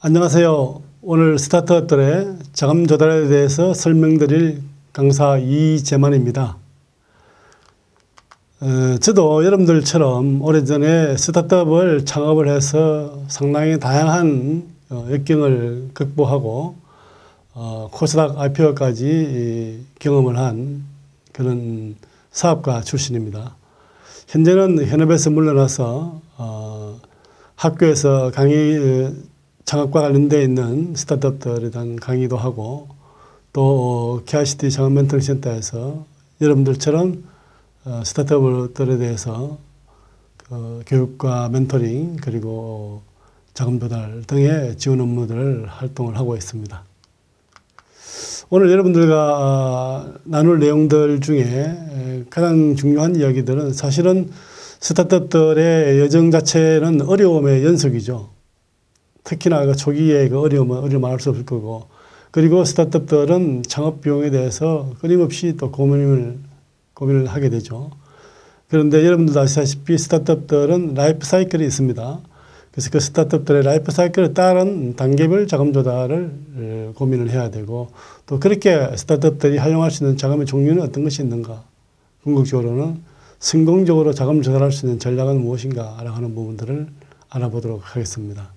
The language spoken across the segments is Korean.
안녕하세요. 오늘 스타트업들의 자금 조달에 대해서 설명드릴 강사 이재만입니다. 저도 여러분들처럼 오래전에 스타트업을 창업을 해서 상당히 다양한 역경을 극복하고 코스닥 IPO까지 경험을 한 그런 사업가 출신입니다. 현재는 현업에서 물러나서 학교에서 강의 창업과 관련되어 있는 스타트업들에 대한 강의도 하고 또 KICT 창업 멘토링 센터에서 여러분들처럼 스타트업들에 대해서 교육과 멘토링 그리고 자금 조달 등의 지원 업무들을 활동을 하고 있습니다. 오늘 여러분들과 나눌 내용들 중에 가장 중요한 이야기들은 사실은 스타트업들의 여정 자체는 어려움의 연속이죠. 특히나 초기에 어려움을 말할 수 없을 거고, 그리고 스타트업들은 창업 비용에 대해서 끊임없이 또 고민을 하게 되죠. 그런데 여러분들도 아시다시피 스타트업들은 라이프 사이클이 있습니다. 그래서 그 스타트업들의 라이프 사이클에 따른 단계별 자금 조달을 고민을 해야 되고, 또 그렇게 스타트업들이 활용할 수 있는 자금의 종류는 어떤 것이 있는가, 궁극적으로는 성공적으로 자금을 조달할 수 있는 전략은 무엇인가 하는 부분들을 알아보도록 하겠습니다.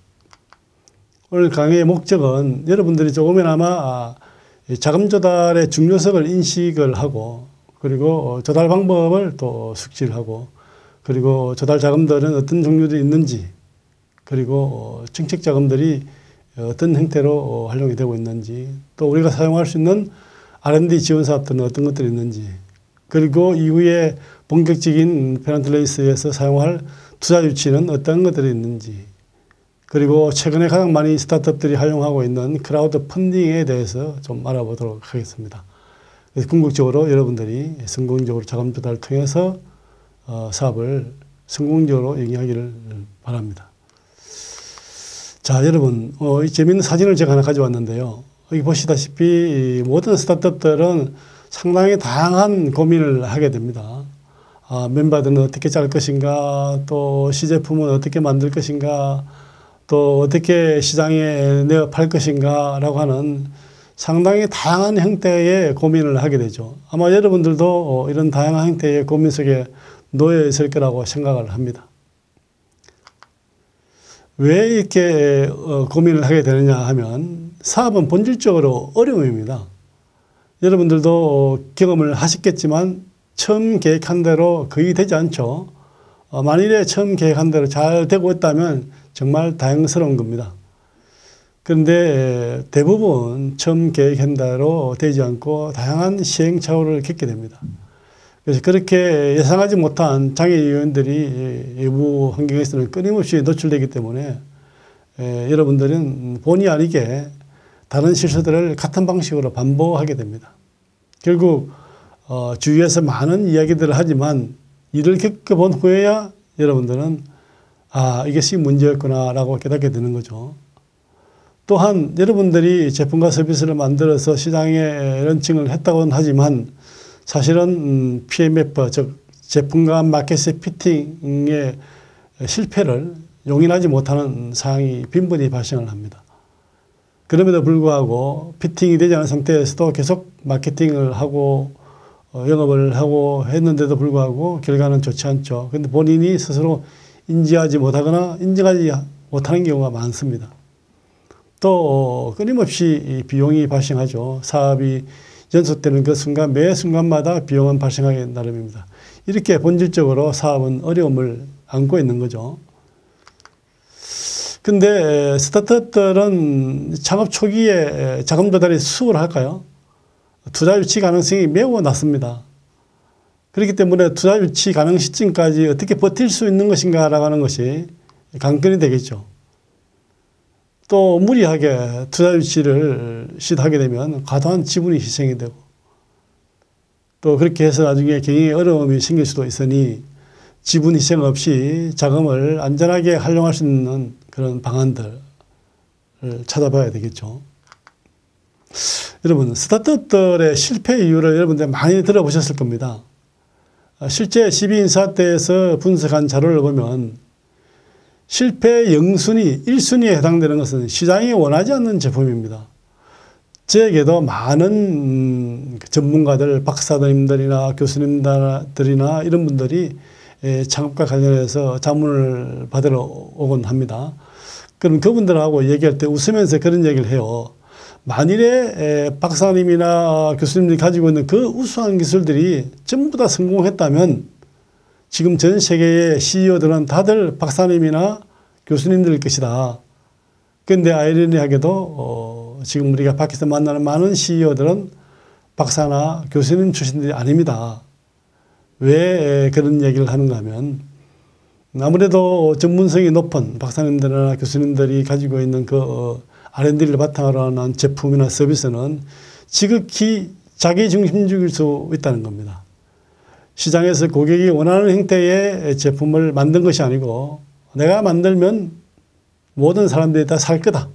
오늘 강의의 목적은 여러분들이 조금이나마 자금 조달의 중요성을 인식을 하고, 그리고 조달 방법을 또 숙지를 하고, 그리고 조달 자금들은 어떤 종류들이 있는지, 그리고 정책 자금들이 어떤 형태로 활용이 되고 있는지, 또 우리가 사용할 수 있는 R&D 지원 사업들은 어떤 것들이 있는지, 그리고 이후에 본격적인 페넌트레이스에서 사용할 투자 유치는 어떤 것들이 있는지, 그리고 최근에 가장 많이 스타트업들이 활용하고 있는 크라우드 펀딩에 대해서 좀 알아보도록 하겠습니다. 그래서 궁극적으로 여러분들이 성공적으로 자금 조달을 통해서 사업을 성공적으로 영위하기를 바랍니다. 자, 여러분, 이 재미있는 사진을 제가 하나 가져왔는데요. 여기 보시다시피 모든 스타트업들은 상당히 다양한 고민을 하게 됩니다. 멤버들은 어떻게 짤 것인가, 또 시제품은 어떻게 만들 것인가, 또 어떻게 시장에 내어 팔 것인가 라고 하는 상당히 다양한 형태의 고민을 하게 되죠. 아마 여러분들도 이런 다양한 형태의 고민 속에 놓여 있을 거라고 생각을 합니다. 왜 이렇게 고민을 하게 되느냐 하면 사업은 본질적으로 어려움입니다. 여러분들도 경험을 하셨겠지만 처음 계획한 대로 거의 되지 않죠. 만일에 처음 계획한 대로 잘 되고 있다면 정말 다행스러운 겁니다. 그런데 대부분 처음 계획한 대로 되지 않고 다양한 시행착오를 겪게 됩니다. 그래서 그렇게 예상하지 못한 장애 요인들이 외부 환경에서는 끊임없이 노출되기 때문에 여러분들은 본의 아니게 다른 실수들을 같은 방식으로 반복하게 됩니다. 결국 주위에서 많은 이야기들을 하지만 이를 겪어본 후에야 여러분들은 이것이 문제였구나 라고 깨닫게 되는 거죠. 또한 여러분들이 제품과 서비스를 만들어서 시장에 런칭을 했다고는 하지만 사실은 PMF, 즉 제품과 마켓의 피팅의 실패를 용인하지 못하는 상황이 빈번히 발생을 합니다. 그럼에도 불구하고 피팅이 되지 않은 상태에서도 계속 마케팅을 하고 영업을 하고 했는데도 불구하고 결과는 좋지 않죠. 그런데 본인이 스스로 인지하지 못하거나 인정하지 못하는 경우가 많습니다. 또 끊임없이 비용이 발생하죠. 사업이 연속되는 그 순간 매 순간마다 비용은 발생하기 나름입니다. 이렇게 본질적으로 사업은 어려움을 안고 있는 거죠. 근데 스타트업들은 창업 초기에 자금 조달이 수월할까요? 투자 유치 가능성이 매우 낮습니다. 그렇기 때문에 투자 유치 가능 시점까지 어떻게 버틸 수 있는 것인가 라고 하는 것이 관건이 되겠죠. 또 무리하게 투자 유치를 시도하게 되면 과도한 지분이 희생이 되고 또 그렇게 해서 나중에 경영에 어려움이 생길 수도 있으니 지분 희생 없이 자금을 안전하게 활용할 수 있는 그런 방안들을 찾아봐야 되겠죠. 여러분, 스타트업들의 실패 이유를 여러분들 많이 들어보셨을 겁니다. 실제 12인사 때에서 분석한 자료를 보면 실패 0순위, 1순위에 해당되는 것은 시장이 원하지 않는 제품입니다. 저에게도 많은 전문가들, 박사님들이나 교수님들이나 이런 분들이 창업과 관련해서 자문을 받으러 오곤 합니다. 그럼 그분들하고 얘기할 때 웃으면서 그런 얘기를 해요. 만일에 박사님이나 교수님들이 가지고 있는 그 우수한 기술들이 전부 다 성공했다면 지금 전 세계의 CEO들은 다들 박사님이나 교수님들일 것이다. 그런데 아이러니하게도 지금 우리가 밖에서 만나는 많은 CEO들은 박사나 교수님 출신들이 아닙니다. 왜 그런 얘기를 하는가 하면 아무래도 전문성이 높은 박사님들이나 교수님들이 가지고 있는 그 R&D를 바탕으로 하는 제품이나 서비스는 지극히 자기 중심적일 수 있다는 겁니다. 시장에서 고객이 원하는 형태의 제품을 만든 것이 아니고 내가 만들면 모든 사람들이 다 살 거다,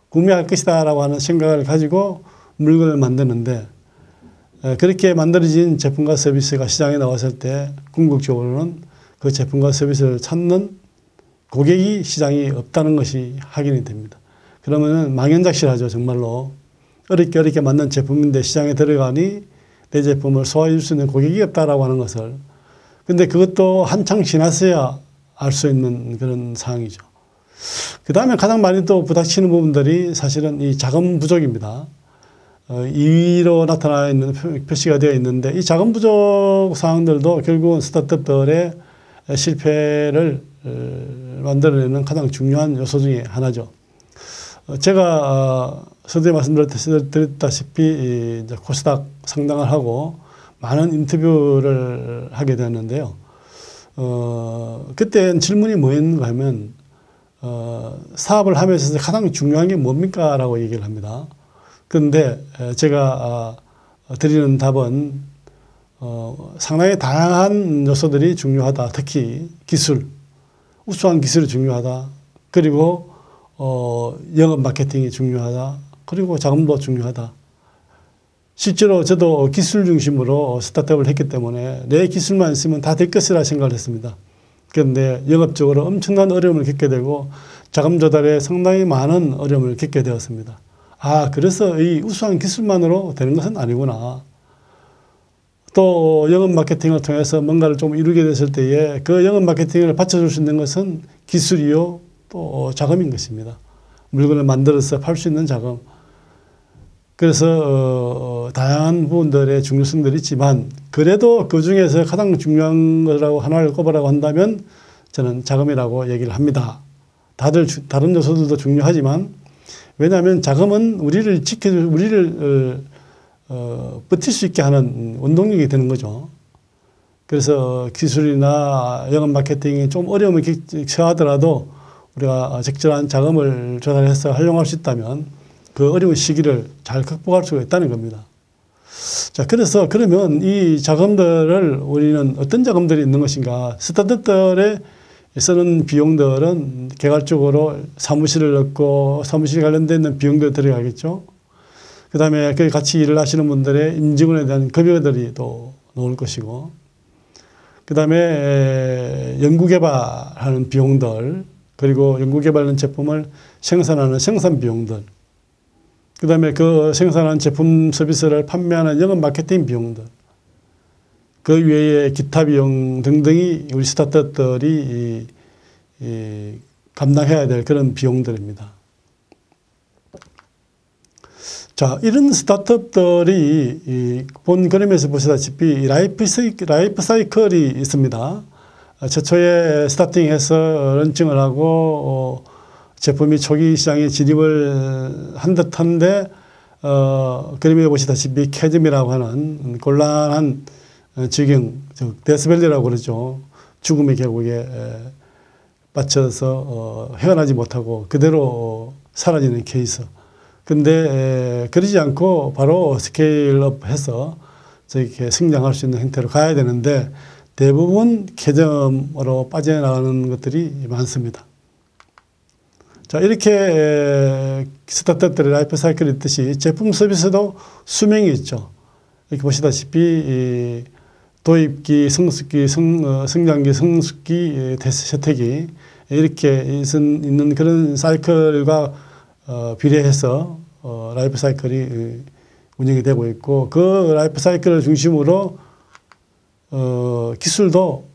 구매할 것이다 라고 하는 생각을 가지고 물건을 만드는데 그렇게 만들어진 제품과 서비스가 시장에 나왔을 때 궁극적으로는 그 제품과 서비스를 찾는 고객이 시장이 없다는 것이 확인이 됩니다. 그러면 망연자실하죠. 정말로 어렵게 만든 제품인데 시장에 들어가니 내 제품을 소화해 줄 수 있는 고객이 없다라고 하는 것을. 근데 그것도 한창 지났어야 알 수 있는 그런 상황이죠. 그 다음에 가장 많이 또 부닥치는 부분들이 사실은 이 자금 부족입니다. 2위로 나타나 있는 표시가 되어 있는데 이 자금 부족 상황들도 결국은 스타트업들의 실패를 만들어내는 가장 중요한 요소 중에 하나죠. 제가 서두에 말씀드렸다시피 이제 코스닥 상담을 하고 많은 인터뷰를 하게 되었는데요. 그때 질문이 뭐였는가 하면 사업을 하면서 가장 중요한 게 뭡니까? 라고 얘기를 합니다. 그런데 제가 드리는 답은 상당히 다양한 요소들이 중요하다. 특히 기술, 우수한 기술이 중요하다. 그리고 영업 마케팅이 중요하다. 그리고 자금도 중요하다. 실제로 저도 기술 중심으로 스타트업을 했기 때문에 내 기술만 있으면 다 될 것이라 생각을 했습니다. 그런데 영업적으로 엄청난 어려움을 겪게 되고 자금 조달에 상당히 많은 어려움을 겪게 되었습니다. 아, 그래서 이 우수한 기술만으로 되는 것은 아니구나. 또 영업 마케팅을 통해서 뭔가를 좀 이루게 됐을 때에 그 영업 마케팅을 받쳐줄 수 있는 것은 기술이요 또 자금인 것입니다. 물건을 만들어서 팔 수 있는 자금. 그래서 다양한 부분들의 중요성들이 있지만 그래도 그 중에서 가장 중요한 거라고 하나를 꼽으라고 한다면 저는 자금이라고 얘기를 합니다. 다른 요소들도 중요하지만 왜냐하면 자금은 우리를 버틸 수 있게 하는 원동력이 되는 거죠. 그래서 기술이나 영업 마케팅이 좀 어려움을 처하더라도 우리가 적절한 자금을 조달해서 활용할 수 있다면 그 어려운 시기를 잘 극복할 수가 있다는 겁니다. 자, 그래서 그러면 이 자금들을 우리는 어떤 자금들이 있는 것인가? 스타트업들에 쓰는 비용들은 개괄적으로 사무실을 얻고 사무실 관련된 있는 비용들 들어가겠죠. 그 다음에 그 같이 일을 하시는 분들의 임직원에 대한 급여들이 또 나올 것이고, 그 다음에 연구개발하는 비용들, 그리고 연구개발하는 제품을 생산하는 생산 비용들, 그 다음에 그 생산한 제품 서비스를 판매하는 영업 마케팅 비용들, 그 외에 기타 비용 등등이 우리 스타트업들이 감당해야 될 그런 비용들입니다. 자, 이런 스타트업들이 본 그림에서 보시다시피 라이프 사이클이 있습니다. 최초에 스타팅해서 런칭을 하고 제품이 초기 시장에 진입을 한 듯한데 그림에 보시다시피 캐즘이라고 하는 곤란한 지경, 즉 데스밸리라고 그러죠. 죽음의 계곡에 빠져서 헤어나지 못하고 그대로 사라지는 케이스. 근데 그러지 않고 바로 스케일업해서 저렇게 성장할 수 있는 형태로 가야 되는데 대부분 캐즘으로 빠져나가는 것들이 많습니다. 자, 이렇게 스타트업들의 라이프 사이클이 있듯이 제품 서비스도 수명이 있죠. 이렇게 보시다시피 도입기, 성숙기, 성장기, 성숙기, 세태기 이렇게 있는 그런 사이클과 비례해서 라이프 사이클이 운영이 되고 있고, 그 라이프 사이클을 중심으로 기술도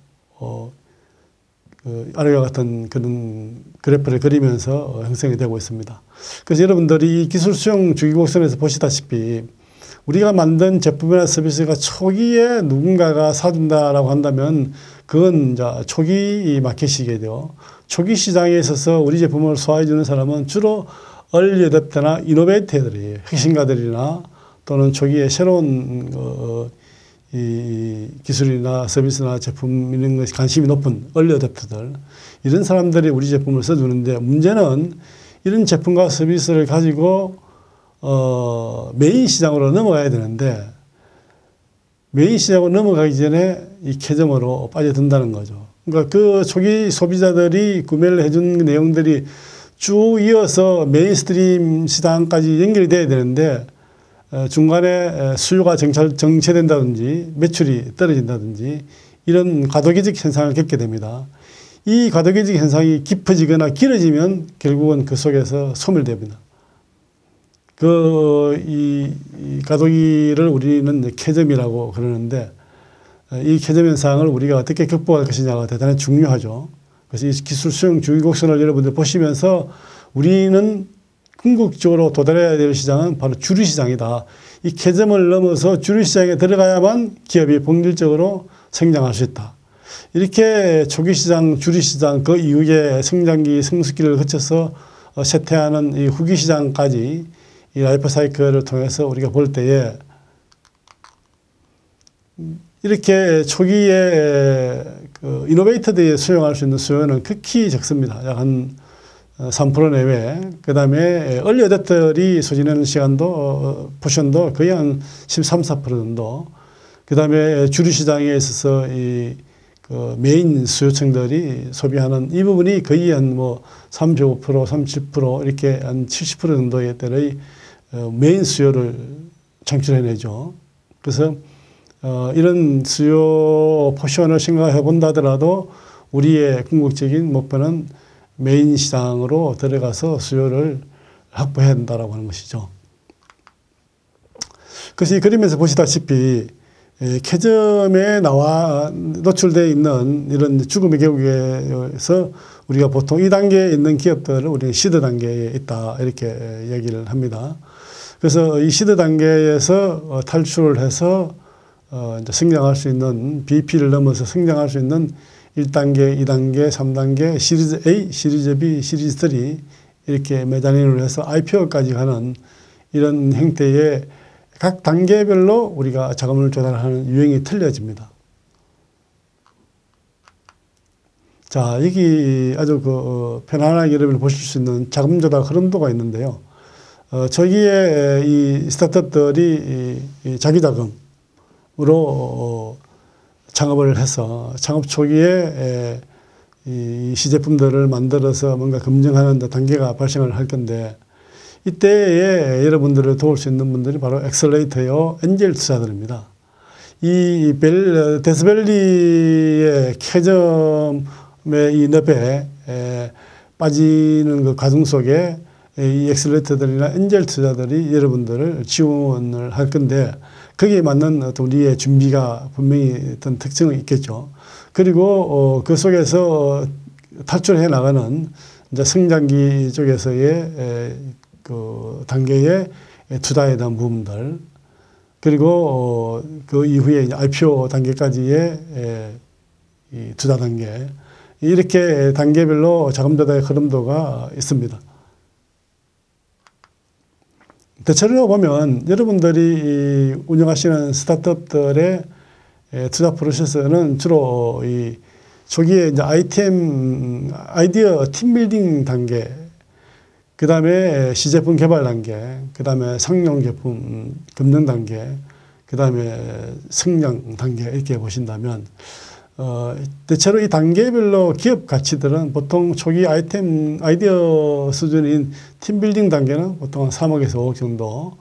아래와 같은 그런 그래프를 그리면서 형성이 되고 있습니다. 그래서 여러분들이 이 기술 수용 주기곡선에서 보시다시피 우리가 만든 제품이나 서비스가 초기에 누군가가 사준다라고 한다면 그건 이제 초기 마켓이겠죠. 초기 시장에 있어서 우리 제품을 소화해 주는 사람은 주로 얼리 어댑터나 이노베이터들이에요. 핵심가들이나 또는 초기에 새로운 이 기술이나 서비스나 제품 이런 것에 관심이 높은 얼리 어댑터들, 이런 사람들이 우리 제품을 써주는데, 문제는 이런 제품과 서비스를 가지고 메인 시장으로 넘어가야 되는데, 메인 시장으로 넘어가기 전에 이 캐점으로 빠져든다는 거죠. 그러니까 그 초기 소비자들이 구매를 해준 내용들이 쭉 이어서 메인스트림 시장까지 연결이 돼야 되는데, 중간에 수요가 정체된다든지 매출이 떨어진다든지 이런 과도기적 현상을 겪게 됩니다. 이 과도기적 현상이 깊어지거나 길어지면 결국은 그 속에서 소멸됩니다. 이 과도기를 우리는 캐점이라고 그러는데, 이 캐점 현상을 우리가 어떻게 극복할 것이냐가 대단히 중요하죠. 그래서 이 기술 수용 주기곡선을 여러분들 보시면서 우리는 궁극적으로 도달해야 될 시장은 바로 주류시장이다. 이 캐점을 넘어서 주류시장에 들어가야만 기업이 본질적으로 성장할 수 있다. 이렇게 초기시장, 주류시장, 그 이후에 성장기, 성숙기를 거쳐서 쇠퇴하는 이 후기시장까지 이 라이프 사이클을 통해서 우리가 볼 때에 이렇게 초기에 그 이노베이터들이 수용할 수 있는 수요는 극히 적습니다. 약 한 3% 내외. 그 다음에 얼리 어댑터들이 소진하는 시간도, 포션도 거의 한 13, 14% 정도. 그 다음에 주류시장에 있어서 그 메인 수요층들이 소비하는 이 부분이 거의 한 35%, 30% 이렇게 한 70% 정도의 때의 메인 수요를 창출해내죠. 그래서 이런 수요 포션을 생각해 본다 하더라도 우리의 궁극적인 목표는 메인 시장으로 들어가서 수요를 확보해야 한다라고 하는 것이죠. 그래서 이 그림에서 보시다시피 캐점에 노출되어 있는 이런 죽음의 계곡에서 우리가 보통 이 단계에 있는 기업들을 우리는 시드 단계에 있다 이렇게 얘기를 합니다. 그래서 이 시드 단계에서 탈출을 해서 이제 성장할 수 있는 BP를 넘어서 성장할 수 있는 1단계, 2단계, 3단계, 시리즈 A, 시리즈 B, 시리즈 3 이렇게 매장인을 해서 IPO까지 가는 이런 형태의 각 단계별로 우리가 자금을 조달하는 유형이 틀려집니다. 자, 여기 아주 편안하게 여러분이 보실 수 있는 자금 조달 흐름도가 있는데요. 저기에 이 스타트업들이 자기 자금으로 창업을 해서 창업 초기에 이 시제품들을 만들어서 뭔가 검증하는 단계가 발생을 할 건데, 이때에 여러분들을 도울 수 있는 분들이 바로 엑셀레이터요 엔젤 투자들입니다. 이 데스밸리의 캐점의 이 늪에 빠지는 그 과정 속에 이 엑셀레이터들이나 엔젤 투자들이 여러분들을 지원을 할 건데, 거기에 맞는 어떤 우리의 준비가 분명히 어떤 특징이 있겠죠. 그리고 그 속에서 탈출해 나가는 이제 성장기 쪽에서의 그 단계의 투자에 대한 부분들, 그리고 그 이후에 이제 IPO 단계까지의 이 투자 단계, 이렇게 단계별로 자금 조달의 흐름도가 있습니다. 대체로 보면 여러분들이 운영하시는 스타트업들의 투자 프로세스는 주로 이 초기에 이제 아이디어 팀 빌딩 단계, 그 다음에 시제품 개발 단계, 그 다음에 상용 제품 검증 단계, 그 다음에 성장 단계 이렇게 보신다면, 대체로 이 단계별로 기업 가치들은 보통 초기 아이디어 수준인 팀빌딩 단계는 보통 한 3억에서 5억 정도,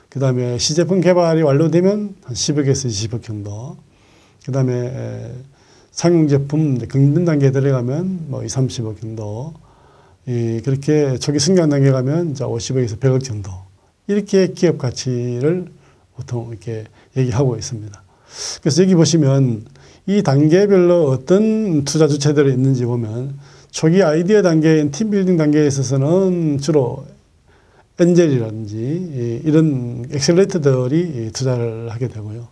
그 다음에 시제품 개발이 완료되면 한 10억에서 20억 정도, 그 다음에 상용 제품 경쟁 단계에 들어가면 뭐 2, 30억 정도, 그렇게 초기 성장 단계에 가면 이제 50억에서 100억 정도, 이렇게 기업 가치를 보통 이렇게 얘기하고 있습니다. 그래서 여기 보시면 이 단계별로 어떤 투자 주체들이 있는지 보면, 초기 아이디어 단계인 팀빌딩 단계에 있어서는 주로 엔젤이라든지 이런 엑셀레이터들이 투자를 하게 되고요.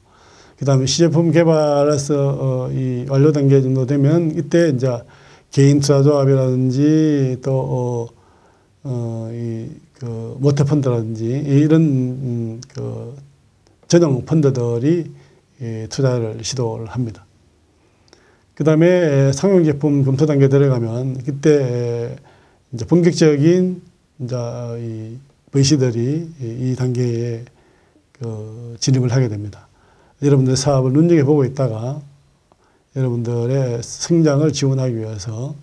그 다음에 시제품 개발해서 이 완료 단계 정도 되면 이때 이제 개인 투자조합이라든지 또 그 모태펀드라든지 이런 그 전용 펀드들이 투자를 시도를 합니다. 그 다음에 상용 제품 검토 단계에 들어가면 그때 이제 본격적인 이제 이 VC들이 이 단계에 그 진입을 하게 됩니다. 여러분들 사업을 눈여겨보고 있다가 여러분들의 성장을 지원하기 위해서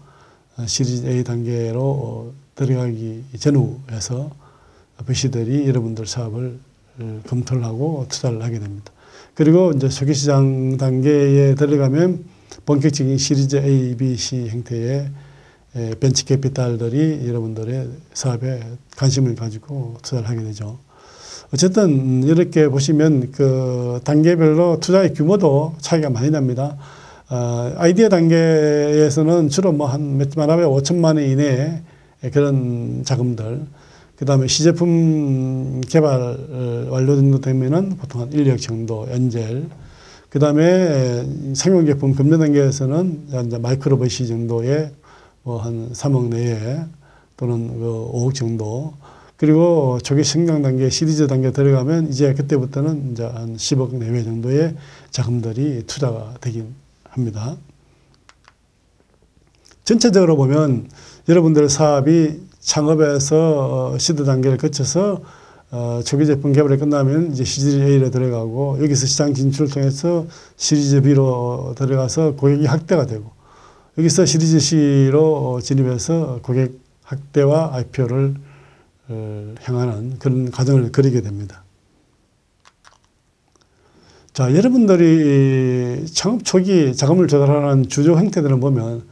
시리즈 A 단계로 들어가기 전후해서 VC들이 여러분들 사업을 검토를 하고 투자를 하게 됩니다. 그리고 이제 초기 시장 단계에 들어가면 본격적인 시리즈 A, B, C 형태의 벤처 캐피탈들이 여러분들의 사업에 관심을 가지고 투자를 하게 되죠. 어쨌든 이렇게 보시면 그 단계별로 투자의 규모도 차이가 많이 납니다. 아이디어 단계에서는 주로 뭐 한 몇만 원에 5천만 원 이내의 그런 자금들, 그 다음에 시제품 개발 완료 정도 되면은 보통 한 1억 정도 엔젤, 그 다음에 상용 제품 검증 단계에서는 이제 마이크로 VC 정도의 뭐 한 3억 내에 또는 그 5억 정도, 그리고 초기 성장 단계, 시리즈 단계 들어가면 이제 그때부터는 이제 한 10억 내외 정도의 자금들이 투자가 되긴 합니다. 전체적으로 보면 여러분들 사업이 창업에서 시드 단계를 거쳐서 초기 제품 개발이 끝나면 이제 시리즈 A로 들어가고, 여기서 시장 진출을 통해서 시리즈 B로 들어가서 고객이 확대가 되고, 여기서 시리즈 C로 진입해서 고객 확대와 IPO를 향하는 그런 과정을 그리게 됩니다. 자, 여러분들이 창업 초기 자금을 조달하는 주요 형태들을 보면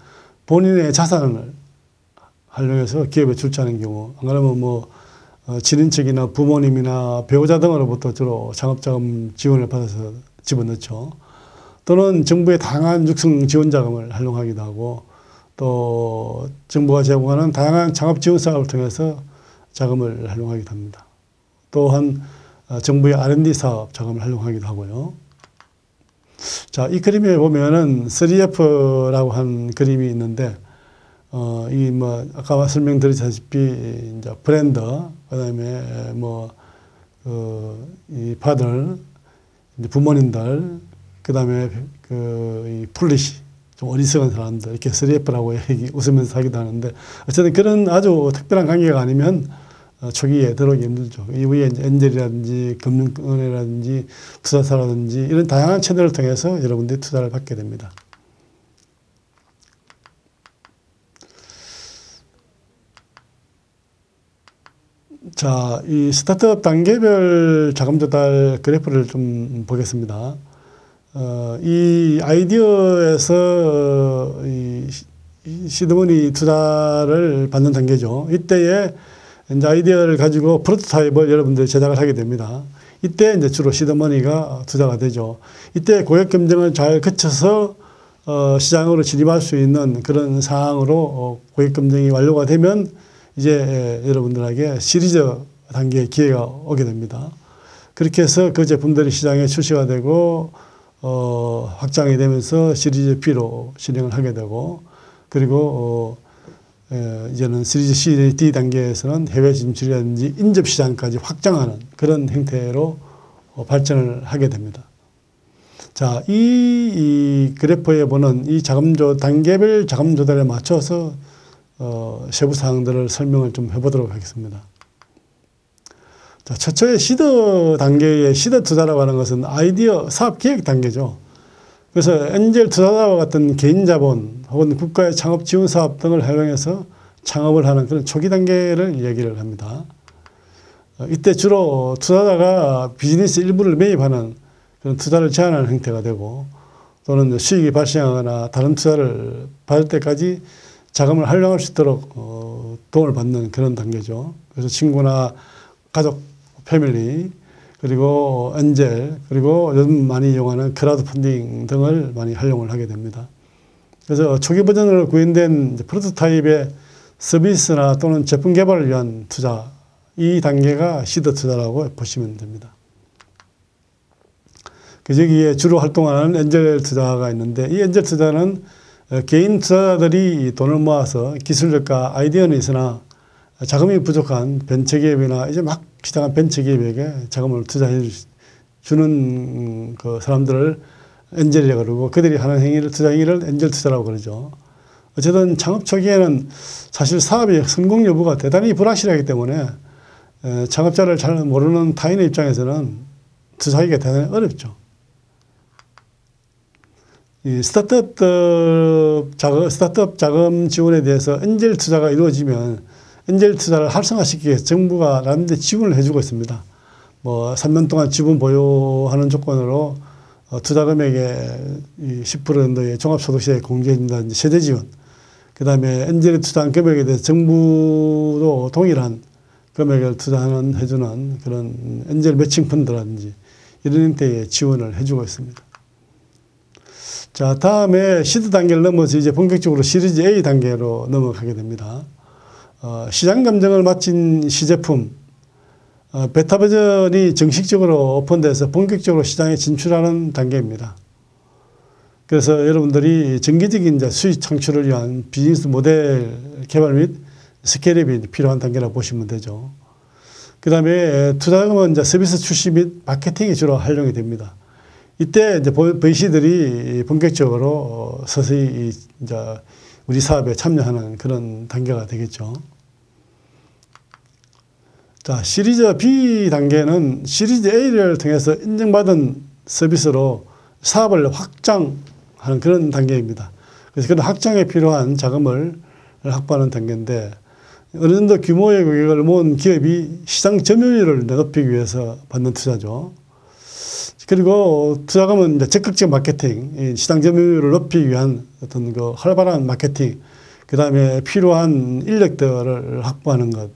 본인의 자산을 활용해서 기업에 출자하는 경우, 안 그러면 뭐 친인척이나 부모님이나 배우자 등으로부터 주로 창업자금 지원을 받아서 집어넣죠. 또는 정부의 다양한 육성 지원 자금을 활용하기도 하고, 또 정부가 제공하는 다양한 창업 지원 사업을 통해서 자금을 활용하기도 합니다. 또한 정부의 R&D 사업 자금을 활용하기도 하고요. 자, 이 그림에 보면은 3F라고 한 그림이 있는데, 이 뭐 아까 설명드렸다시피 이제 브랜드, 그다음에 뭐 이 파들, 이제 부모님들, 그다음에 이 풀리시, 좀 어리석은 사람들, 이렇게 3F라고 웃으면서 하기도 하는데, 어쨌든 그런 아주 특별한 관계가 아니면 초기에 들어오기 힘들죠. 이후에 엔젤이라든지 금융은행이라든지 투자사라든지 이런 다양한 채널을 통해서 여러분들이 투자를 받게 됩니다. 자, 이 스타트업 단계별 자금 조달 그래프를 좀 보겠습니다. 이 아이디어에서 이 시드머니 투자를 받는 단계죠. 이때에 이제 아이디어를 가지고 프로토타입을 여러분들이 제작을 하게 됩니다. 이때 이제 주로 시드머니가 투자가 되죠. 이때 고객 검증을 잘 거쳐서 시장으로 진입할 수 있는 그런 상황으로 고객 검증이 완료가 되면 이제 여러분들에게 시리즈 단계의 기회가 오게 됩니다. 그렇게 해서 그 제품들이 시장에 출시가 되고 확장이 되면서 시리즈 B로 진행을 하게 되고, 그리고 이제는 시리즈 C, D 단계에서는 해외 진출이라든지 인접 시장까지 확장하는 그런 형태로 발전을 하게 됩니다. 자, 이 그래프에 보는 이 단계별 자금 조달에 맞춰서 세부 사항들을 설명을 좀 해보도록 하겠습니다. 자, 최초의 시드 단계의 시드 투자라고 하는 것은 아이디어 사업 기획 단계죠. 그래서 엔젤 투자자와 같은 개인 자본 혹은 국가의 창업 지원 사업 등을 활용해서 창업을 하는 그런 초기 단계를 얘기를 합니다. 이때 주로 투자자가 비즈니스 일부를 매입하는 그런 투자를 제한하는 형태가 되고, 또는 수익이 발생하거나 다른 투자를 받을 때까지 자금을 활용할 수 있도록 도움을 받는 그런 단계죠. 그래서 친구나 가족, 패밀리, 그리고 엔젤, 그리고 요즘 많이 이용하는 크라우드 펀딩 등을 많이 활용을 하게 됩니다. 그래서 초기 버전으로 구현된 프로토타입의 서비스나 또는 제품 개발을 위한 투자, 이 단계가 시드 투자라고 보시면 됩니다. 여기에 주로 활동하는 엔젤 투자가 있는데, 이 엔젤 투자는 개인 투자자들이 돈을 모아서 기술력과 아이디어는 있으나 자금이 부족한 벤처기업이나 이제 막 시작한 벤처기업에게 자금을 투자해 주는 그 사람들을 엔젤이라고 그러고, 그들이 하는 행위를, 투자 행위를 엔젤 투자라고 그러죠. 어쨌든 창업 초기에는 사실 사업의 성공 여부가 대단히 불확실하기 때문에 창업자를 잘 모르는 타인의 입장에서는 투자하기가 대단히 어렵죠. 이 스타트업 자금 지원에 대해서 엔젤 투자가 이루어지면 엔젤 투자를 활성화시키기 위해서 정부가 나름대로 지원을 해주고 있습니다. 뭐 3년 동안 지분 보유하는 조건으로 투자 금액의 10% 정도의 종합소득세에 공제해준다든지 세대 지원, 그 다음에 엔젤이 투자한 금액에 대해서 정부도 동일한 금액을 해주는 그런 엔젤 매칭 펀드라든지 이런 형태의 지원을 해주고 있습니다. 자, 다음에 시드 단계를 넘어서 이제 본격적으로 시리즈 A 단계로 넘어가게 됩니다. 시장 검증을 마친 시제품, 베타 버전이 정식적으로 오픈돼서 본격적으로 시장에 진출하는 단계입니다. 그래서 여러분들이 정기적인 이제 수익 창출을 위한 비즈니스 모델 개발 및 스케일업이 필요한 단계라고 보시면 되죠. 그 다음에 투자금은 이제 서비스 출시 및 마케팅이 주로 활용이 됩니다. 이때 이제 VC들이 본격적으로 서서히 이제 우리 사업에 참여하는 그런 단계가 되겠죠. 자, 시리즈 B 단계는 시리즈 A를 통해서 인정받은 서비스로 사업을 확장하는 그런 단계입니다. 그래서 그런 확장에 필요한 자금을 확보하는 단계인데, 어느 정도 규모의 고객을 모은 기업이 시장 점유율을 높이기 위해서 받는 투자죠. 그리고 투자금은 이제 적극적 마케팅, 시장 점유율을 높이기 위한 어떤 그 활발한 마케팅, 그 다음에 필요한 인력들을 확보하는 것,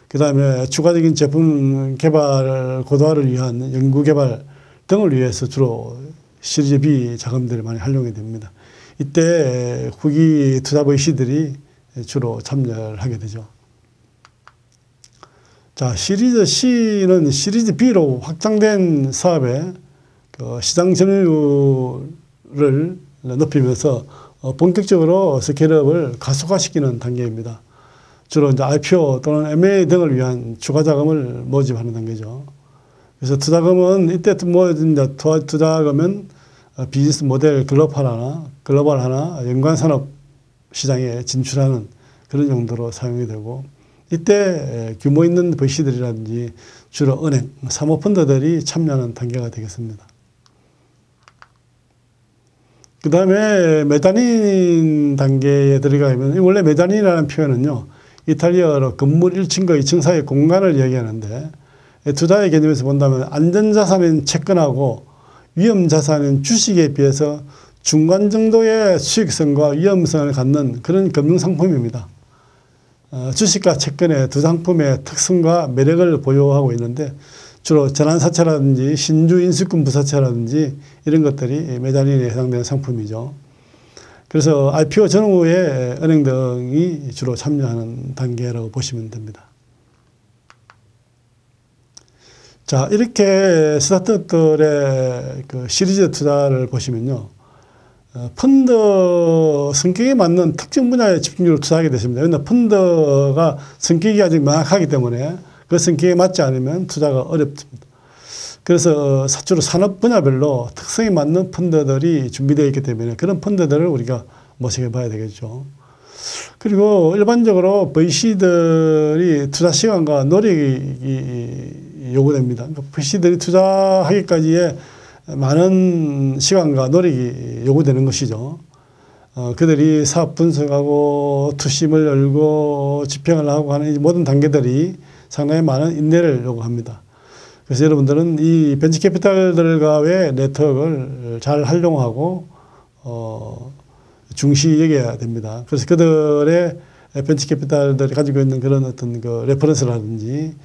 그 다음에 추가적인 제품 개발, 고도화를 위한 연구 개발 등을 위해서 주로 시리즈 B 자금들이 많이 활용이 됩니다. 이때 후기 투자 VC들이 주로 참여를 하게 되죠. 자, 시리즈 C는 시리즈 B로 확장된 사업에 시장 점유율을 높이면서 본격적으로 스케일업을 가속화시키는 단계입니다. 주로 이제 IPO 또는 M&A 등을 위한 추가 자금을 모집하는 단계죠. 그래서 투자금은 이때 모아진 투자금은 비즈니스 모델 글로벌 하나 연관 산업 시장에 진출하는 그런 용도로 사용이 되고, 이때 규모 있는 VC들이라든지 주로 은행, 사모펀드들이 참여하는 단계가 되겠습니다. 그 다음에 메자닌 단계에 들어가면, 원래 메자닌이라는 표현은요, 이탈리아어로 건물 1층과 2층 사이의 공간을 이야기하는데, 투자의 개념에서 본다면 안전자산인 채권하고 위험자산인 주식에 비해서 중간 정도의 수익성과 위험성을 갖는 그런 금융상품입니다. 주식과 채권의 두 상품의 특성과 매력을 보유하고 있는데, 주로 재난사채라든지 신주인수권 부사채라든지 이런 것들이 메자닌에 해당되는 상품이죠. 그래서 IPO 전후에 은행 등이 주로 참여하는 단계라고 보시면 됩니다. 자, 이렇게 스타트업들의 그 시리즈 투자를 보시면요, 펀드 성격에 맞는 특정 분야에 집중적으로 투자하게 되십니다. 왜냐하면 펀드가 성격이 아직 명확하기 때문에 그 성격에 맞지 않으면 투자가 어렵습니다. 그래서 주로 산업 분야별로 특성에 맞는 펀드들이 준비되어 있기 때문에 그런 펀드들을 우리가 모색해 봐야 되겠죠. 그리고 일반적으로 VC들이 투자 시간과 노력이 요구됩니다. 그러니까 VC들이 투자하기까지의 많은 시간과 노력이 요구되는 것이죠. 그들이 사업 분석하고 투심을 열고 집행을 하고 하는 이 모든 단계들이 상당히 많은 인내를 요구합니다. 그래서 여러분들은 이 벤처캐피탈들과의 네트워크를 잘 활용하고 중시 여겨야 됩니다. 그래서 그들의 벤처 캐피탈들이 가지고 있는 그런 어떤 그 레퍼런스라든지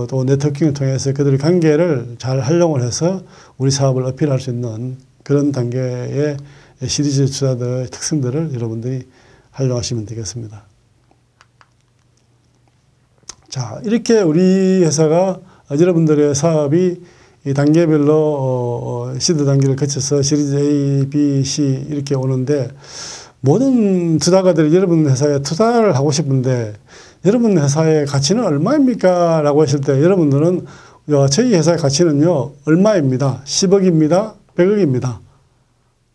또 네트워킹을 통해서 그들의 관계를 잘 활용을 해서 우리 사업을 어필할 수 있는 그런 단계의 시리즈 투자들의 특성들을 여러분들이 활용하시면 되겠습니다. 자, 이렇게 우리 회사가 여러분들의 사업이 이 단계별로 시드 단계를 거쳐서 시리즈 A, B, C 이렇게 오는데 모든 투자가들이 여러분 회사에 투자를 하고 싶은데 여러분 회사의 가치는 얼마입니까? 라고 하실 때 여러분들은 저희 회사의 가치는요 얼마입니다. 10억입니다. 100억입니다.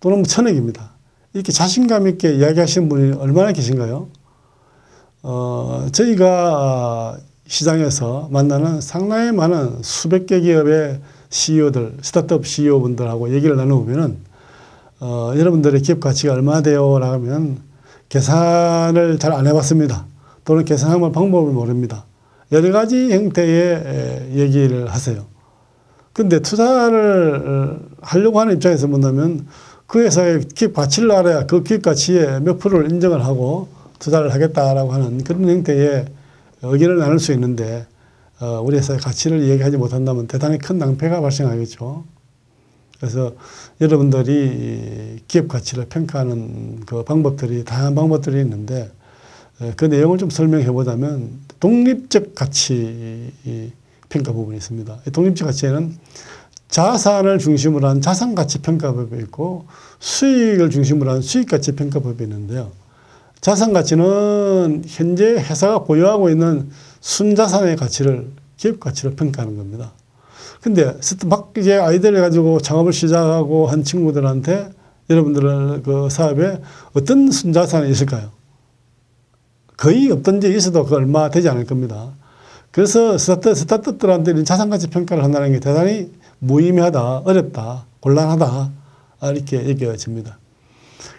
또는 1000억입니다. 이렇게 자신감 있게 이야기하시는 분이 얼마나 계신가요? 저희가 시장에서 만나는 상당히 많은 수백 개 기업의 CEO들, 스타트업 CEO분들하고 얘기를 나누면은 여러분들의 기업 가치가 얼마나 돼요? 라고 하면 계산을 잘 안 해봤습니다. 또는 계산하는 방법을 모릅니다. 여러 가지 형태의 얘기를 하세요. 근데 투자를 하려고 하는 입장에서 본다면 그 회사의 기업 가치를 알아야 그 기업 가치에 몇 프로를 인정을 하고 투자를 하겠다라고 하는 그런 형태의 의견을 나눌 수 있는데 우리 회사의 가치를 얘기하지 못한다면 대단히 큰 낭패가 발생하겠죠. 그래서 여러분들이 기업 가치를 평가하는 그 방법들이 다양한 방법들이 있는데 그 내용을 좀 설명해 보자면 독립적 가치 평가 부분이 있습니다. 독립적 가치에는 자산을 중심으로 한 자산가치 평가법이 있고 수익을 중심으로 한 수익가치 평가법이 있는데요. 자산가치는 현재 회사가 보유하고 있는 순자산의 가치를 기업 가치로 평가하는 겁니다. 근데 막 이제 아이디어를 가지고 창업을 시작하고 한 친구들한테 여러분들 그 사업에 어떤 순자산이 있을까요? 거의 없던 데 있어도 그 얼마 되지 않을 겁니다. 그래서 스타트업들한테 자산가치 평가를 한다는 게 대단히 무의미하다, 어렵다, 곤란하다 이렇게 얘기해집니다.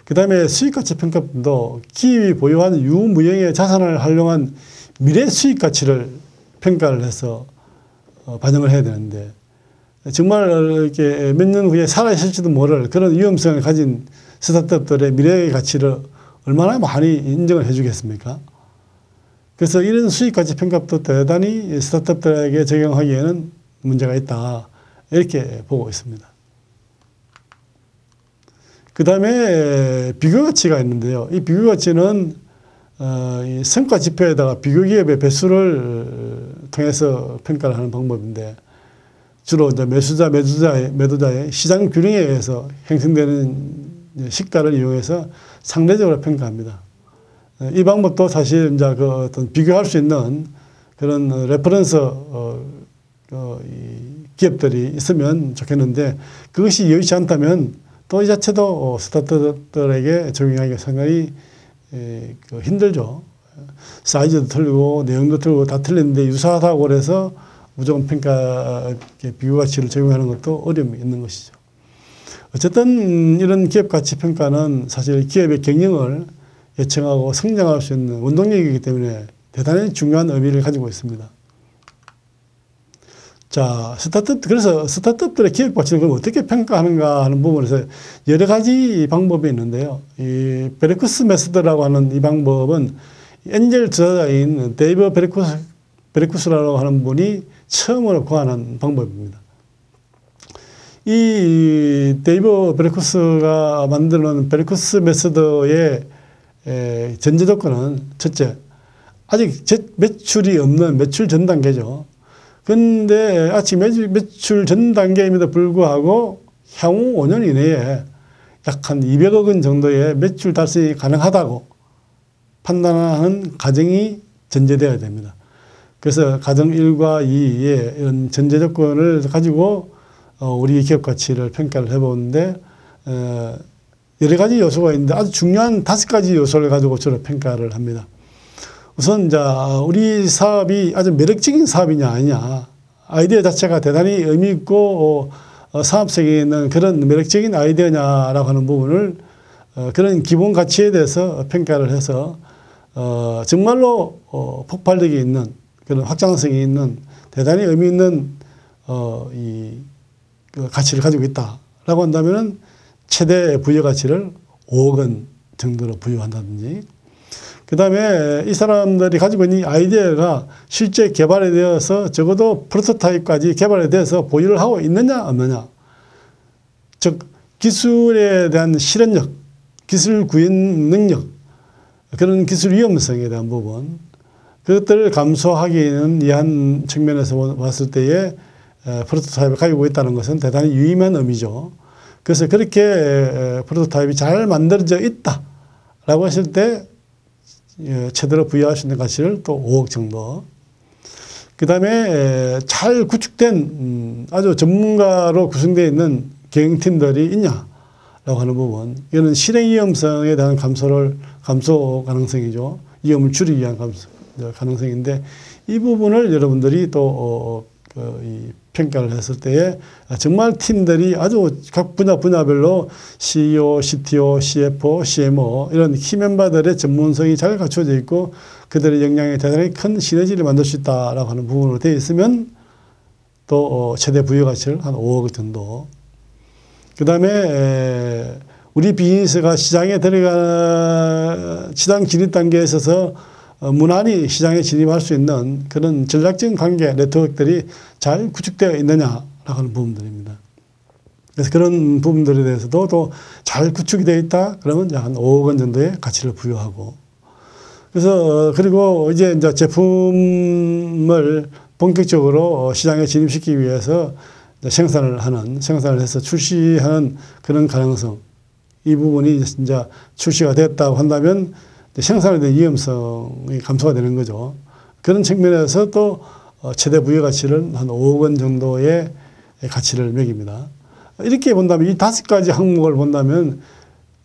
그 다음에 수익가치 평가도 기업이 보유한 유무형의 자산을 활용한 미래 수익가치를 평가를 해서 반영을 해야 되는데 정말 이렇게 몇 년 후에 살아있을지도 모를 그런 위험성을 가진 스타트업들의 미래의 가치를 얼마나 많이 인정을 해주겠습니까? 그래서 이런 수익가치 평가도 대단히 스타트업들에게 적용하기에는 문제가 있다. 이렇게 보고 있습니다. 그 다음에 비교가치가 있는데요. 이 비교가치는 이 성과 지표에다가 비교기업의 배수를 통해서 평가를 하는 방법인데 주로 이제 매도자의 시장 균형에 의해서 형성되는 시가를 이용해서 상대적으로 평가합니다. 이 방법도 사실 이제 그 어떤 비교할 수 있는 그런 레퍼런스 기업들이 있으면 좋겠는데 그것이 여의치 않다면 또 이 자체도 스타트업들에게 적용하기가 상당히 힘들죠. 사이즈도 틀리고 내용도 틀리고 다 틀리는데 유사하다고 그래서 무조건 평가 비교가치를 적용하는 것도 어려움이 있는 것이죠. 어쨌든 이런 기업가치 평가는 사실 기업의 경영을 예측하고 성장할 수 있는 원동력이기 때문에 대단히 중요한 의미를 가지고 있습니다. 자, 그래서 스타트업들의 기업 가치를 그럼 어떻게 평가하는가 하는 부분에서 여러 가지 방법이 있는데요. 이 베르쿠스 메소드라고 하는 이 방법은 엔젤 투자자인 데이브 베르쿠스라고 하는 분이 처음으로 고안한 방법입니다. 이 데이브 베르쿠스가 만드는 베르쿠스 메소드의 전제 조건은 첫째, 아직 매출이 없는 매출 전 단계죠. 근데 아직 매출 전 단계임에도 불구하고 향후 5년 이내에 약 한 200억 원 정도의 매출 달성이 가능하다고 판단하는 가정이 전제되어야 됩니다. 그래서 가정 1과 2의 이런 전제 조건을 가지고 우리 기업 가치를 평가를 해보는데 여러 가지 요소가 있는데 아주 중요한 5가지 요소를 가지고 주로 평가를 합니다. 우선 우리 사업이 아주 매력적인 사업이냐 아니냐, 아이디어 자체가 대단히 의미 있고 사업성이 있는 그런 매력적인 아이디어냐라고 하는 부분을 그런 기본 가치에 대해서 평가를 해서 정말로 폭발력이 있는 그런 확장성이 있는 대단히 의미 있는 그 가치를 가지고 있다라고 한다면은 최대 부여가치를 5억 원 정도로 부여한다든지, 그 다음에 이 사람들이 가지고 있는 아이디어가 실제 개발이 되어서 적어도 프로토타입까지 개발이 돼서 보유를 하고 있느냐 없느냐, 즉 기술에 대한 실현력, 기술 구현 능력, 그런 기술 위험성에 대한 부분, 그것들을 감소하기는 이한 측면에서 봤을 때에 프로토타입을 가지고 있다는 것은 대단히 유의미한 의미죠. 그래서 그렇게 프로토타입이 잘 만들어져 있다라고 했을 때 최대로 부여할 수 있는 가치를 또 5억 정도. 그 다음에 잘 구축된 아주 전문가로 구성되어 있는 경영팀들이 있냐라고 하는 부분. 이거는 실행 위험성에 대한 감소 가능성이죠. 위험을 줄이기 위한 가능성인데, 이 부분을 여러분들이 또 이 평가를 했을 때에 정말 팀들이 아주 각 분야별로 CEO, CTO, CFO, CMO 이런 키 멤버들의 전문성이 잘 갖춰져 있고 그들의 역량이 대단히 큰 시너지를 만들 수 있다라고 하는 부분으로 되어 있으면 또 최대 부여 가치를 한 5억 정도. 그 다음에 우리 비즈니스가 시장에 시장 진입 단계에 있어서 무난히 시장에 진입할 수 있는 그런 전략적인 관계, 네트워크들이 잘 구축되어 있느냐라고 하는 부분들입니다. 그래서 그런 부분들에 대해서도 또 잘 구축이 되어 있다 그러면 이제 한 5억 원 정도의 가치를 부여하고, 그래서 그리고 이제 제품을 본격적으로 시장에 진입시키기 위해서 생산을 해서 출시하는 그런 가능성, 이 부분이 이제 출시가 됐다고 한다면 생산에 대한 위험성이 감소가 되는 거죠. 그런 측면에서 또 최대 부여 가치를 한 5억 원 정도의 가치를 매깁니다. 이렇게 본다면 이 5가지 항목을 본다면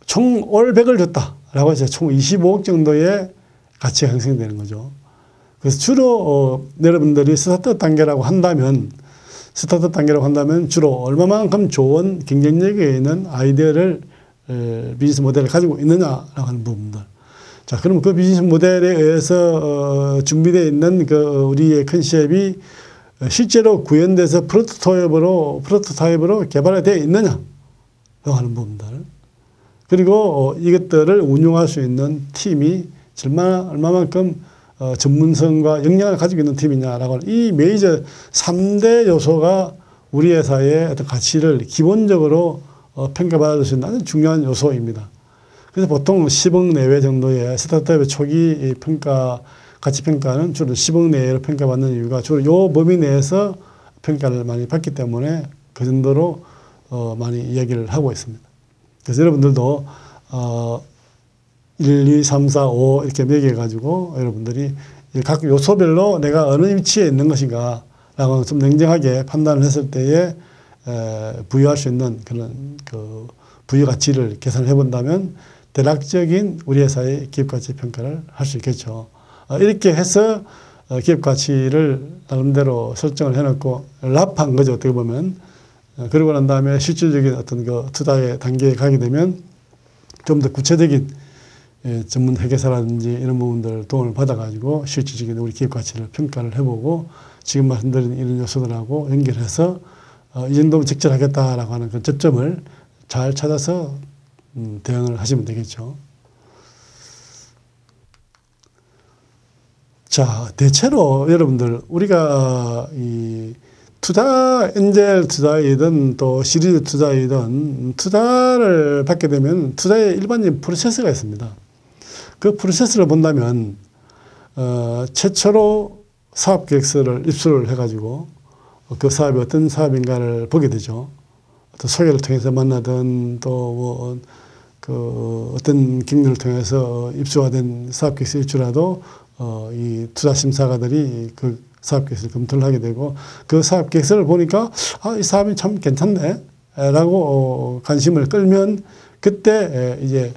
총 올 100을 줬다라고 해서 총 25억 정도의 가치가 형성되는 거죠. 그래서 주로 여러분들이 스타트업 단계라고 한다면 주로 얼마만큼 좋은 경쟁력에 있는 아이디어를 비즈니스 모델을 가지고 있느냐라고 하는 부분들. 자, 그럼 그 비즈니스 모델에 의해서 준비되어 있는 그 우리의 컨셉이 실제로 구현돼서 프로토타입으로 개발이 되어 있느냐라고 하는 부분들. 그리고 이것들을 운용할 수 있는 팀이 얼마만큼 전문성과 역량을 가지고 있는 팀이냐라고 하는 이 메이저 3대 요소가 우리 회사의 어떤 가치를 기본적으로 평가받을 수 있는 아주 중요한 요소입니다. 그래서 보통 10억 내외 정도의 스타트업의 초기 가치 평가는 주로 10억 내외로 평가받는 이유가 주로 이 범위 내에서 평가를 많이 받기 때문에 그 정도로 많이 이야기를 하고 있습니다. 그래서 여러분들도 1, 2, 3, 4, 5 이렇게 매겨가지고 여러분들이 각 요소별로 내가 어느 위치에 있는 것인가 라고 좀 냉정하게 판단을 했을 때에 부여할 수 있는 그런 그 부여 가치를 계산을 해본다면 대략적인 우리 회사의 기업가치 평가를 할 수 있겠죠. 이렇게 해서 기업가치를 나름대로 설정을 해놓고 랍한 거죠, 어떻게 보면. 그러고 난 다음에 실질적인 어떤 그 투자의 단계에 가게 되면 좀 더 구체적인 전문 회계사라든지 이런 부분들 도움을 받아가지고 실질적인 우리 기업가치를 평가를 해보고 지금 말씀드린 이런 요소들하고 연결해서 이 정도면 적절하겠다라고 하는 그 접점을 잘 찾아서 대응을 하시면 되겠죠. 자, 대체로 여러분들 우리가 이 엔젤 투자이든 또 시리즈 투자이든 투자를 받게 되면 투자의 일반적인 프로세스가 있습니다. 그 프로세스를 본다면 최초로 사업 계획서를 입수를 해가지고 그 사업이 어떤 사업인가를 보게 되죠. 또 소개를 통해서 만나든 또 그 어떤 경로를 통해서 입수가 된 사업 계획서일지라도 이 투자 심사가들이 그 사업 계획서를 검토를 하게 되고 그 사업 계획서를 보니까 이 사업이 참 괜찮네 라고 관심을 끌면 그때 이제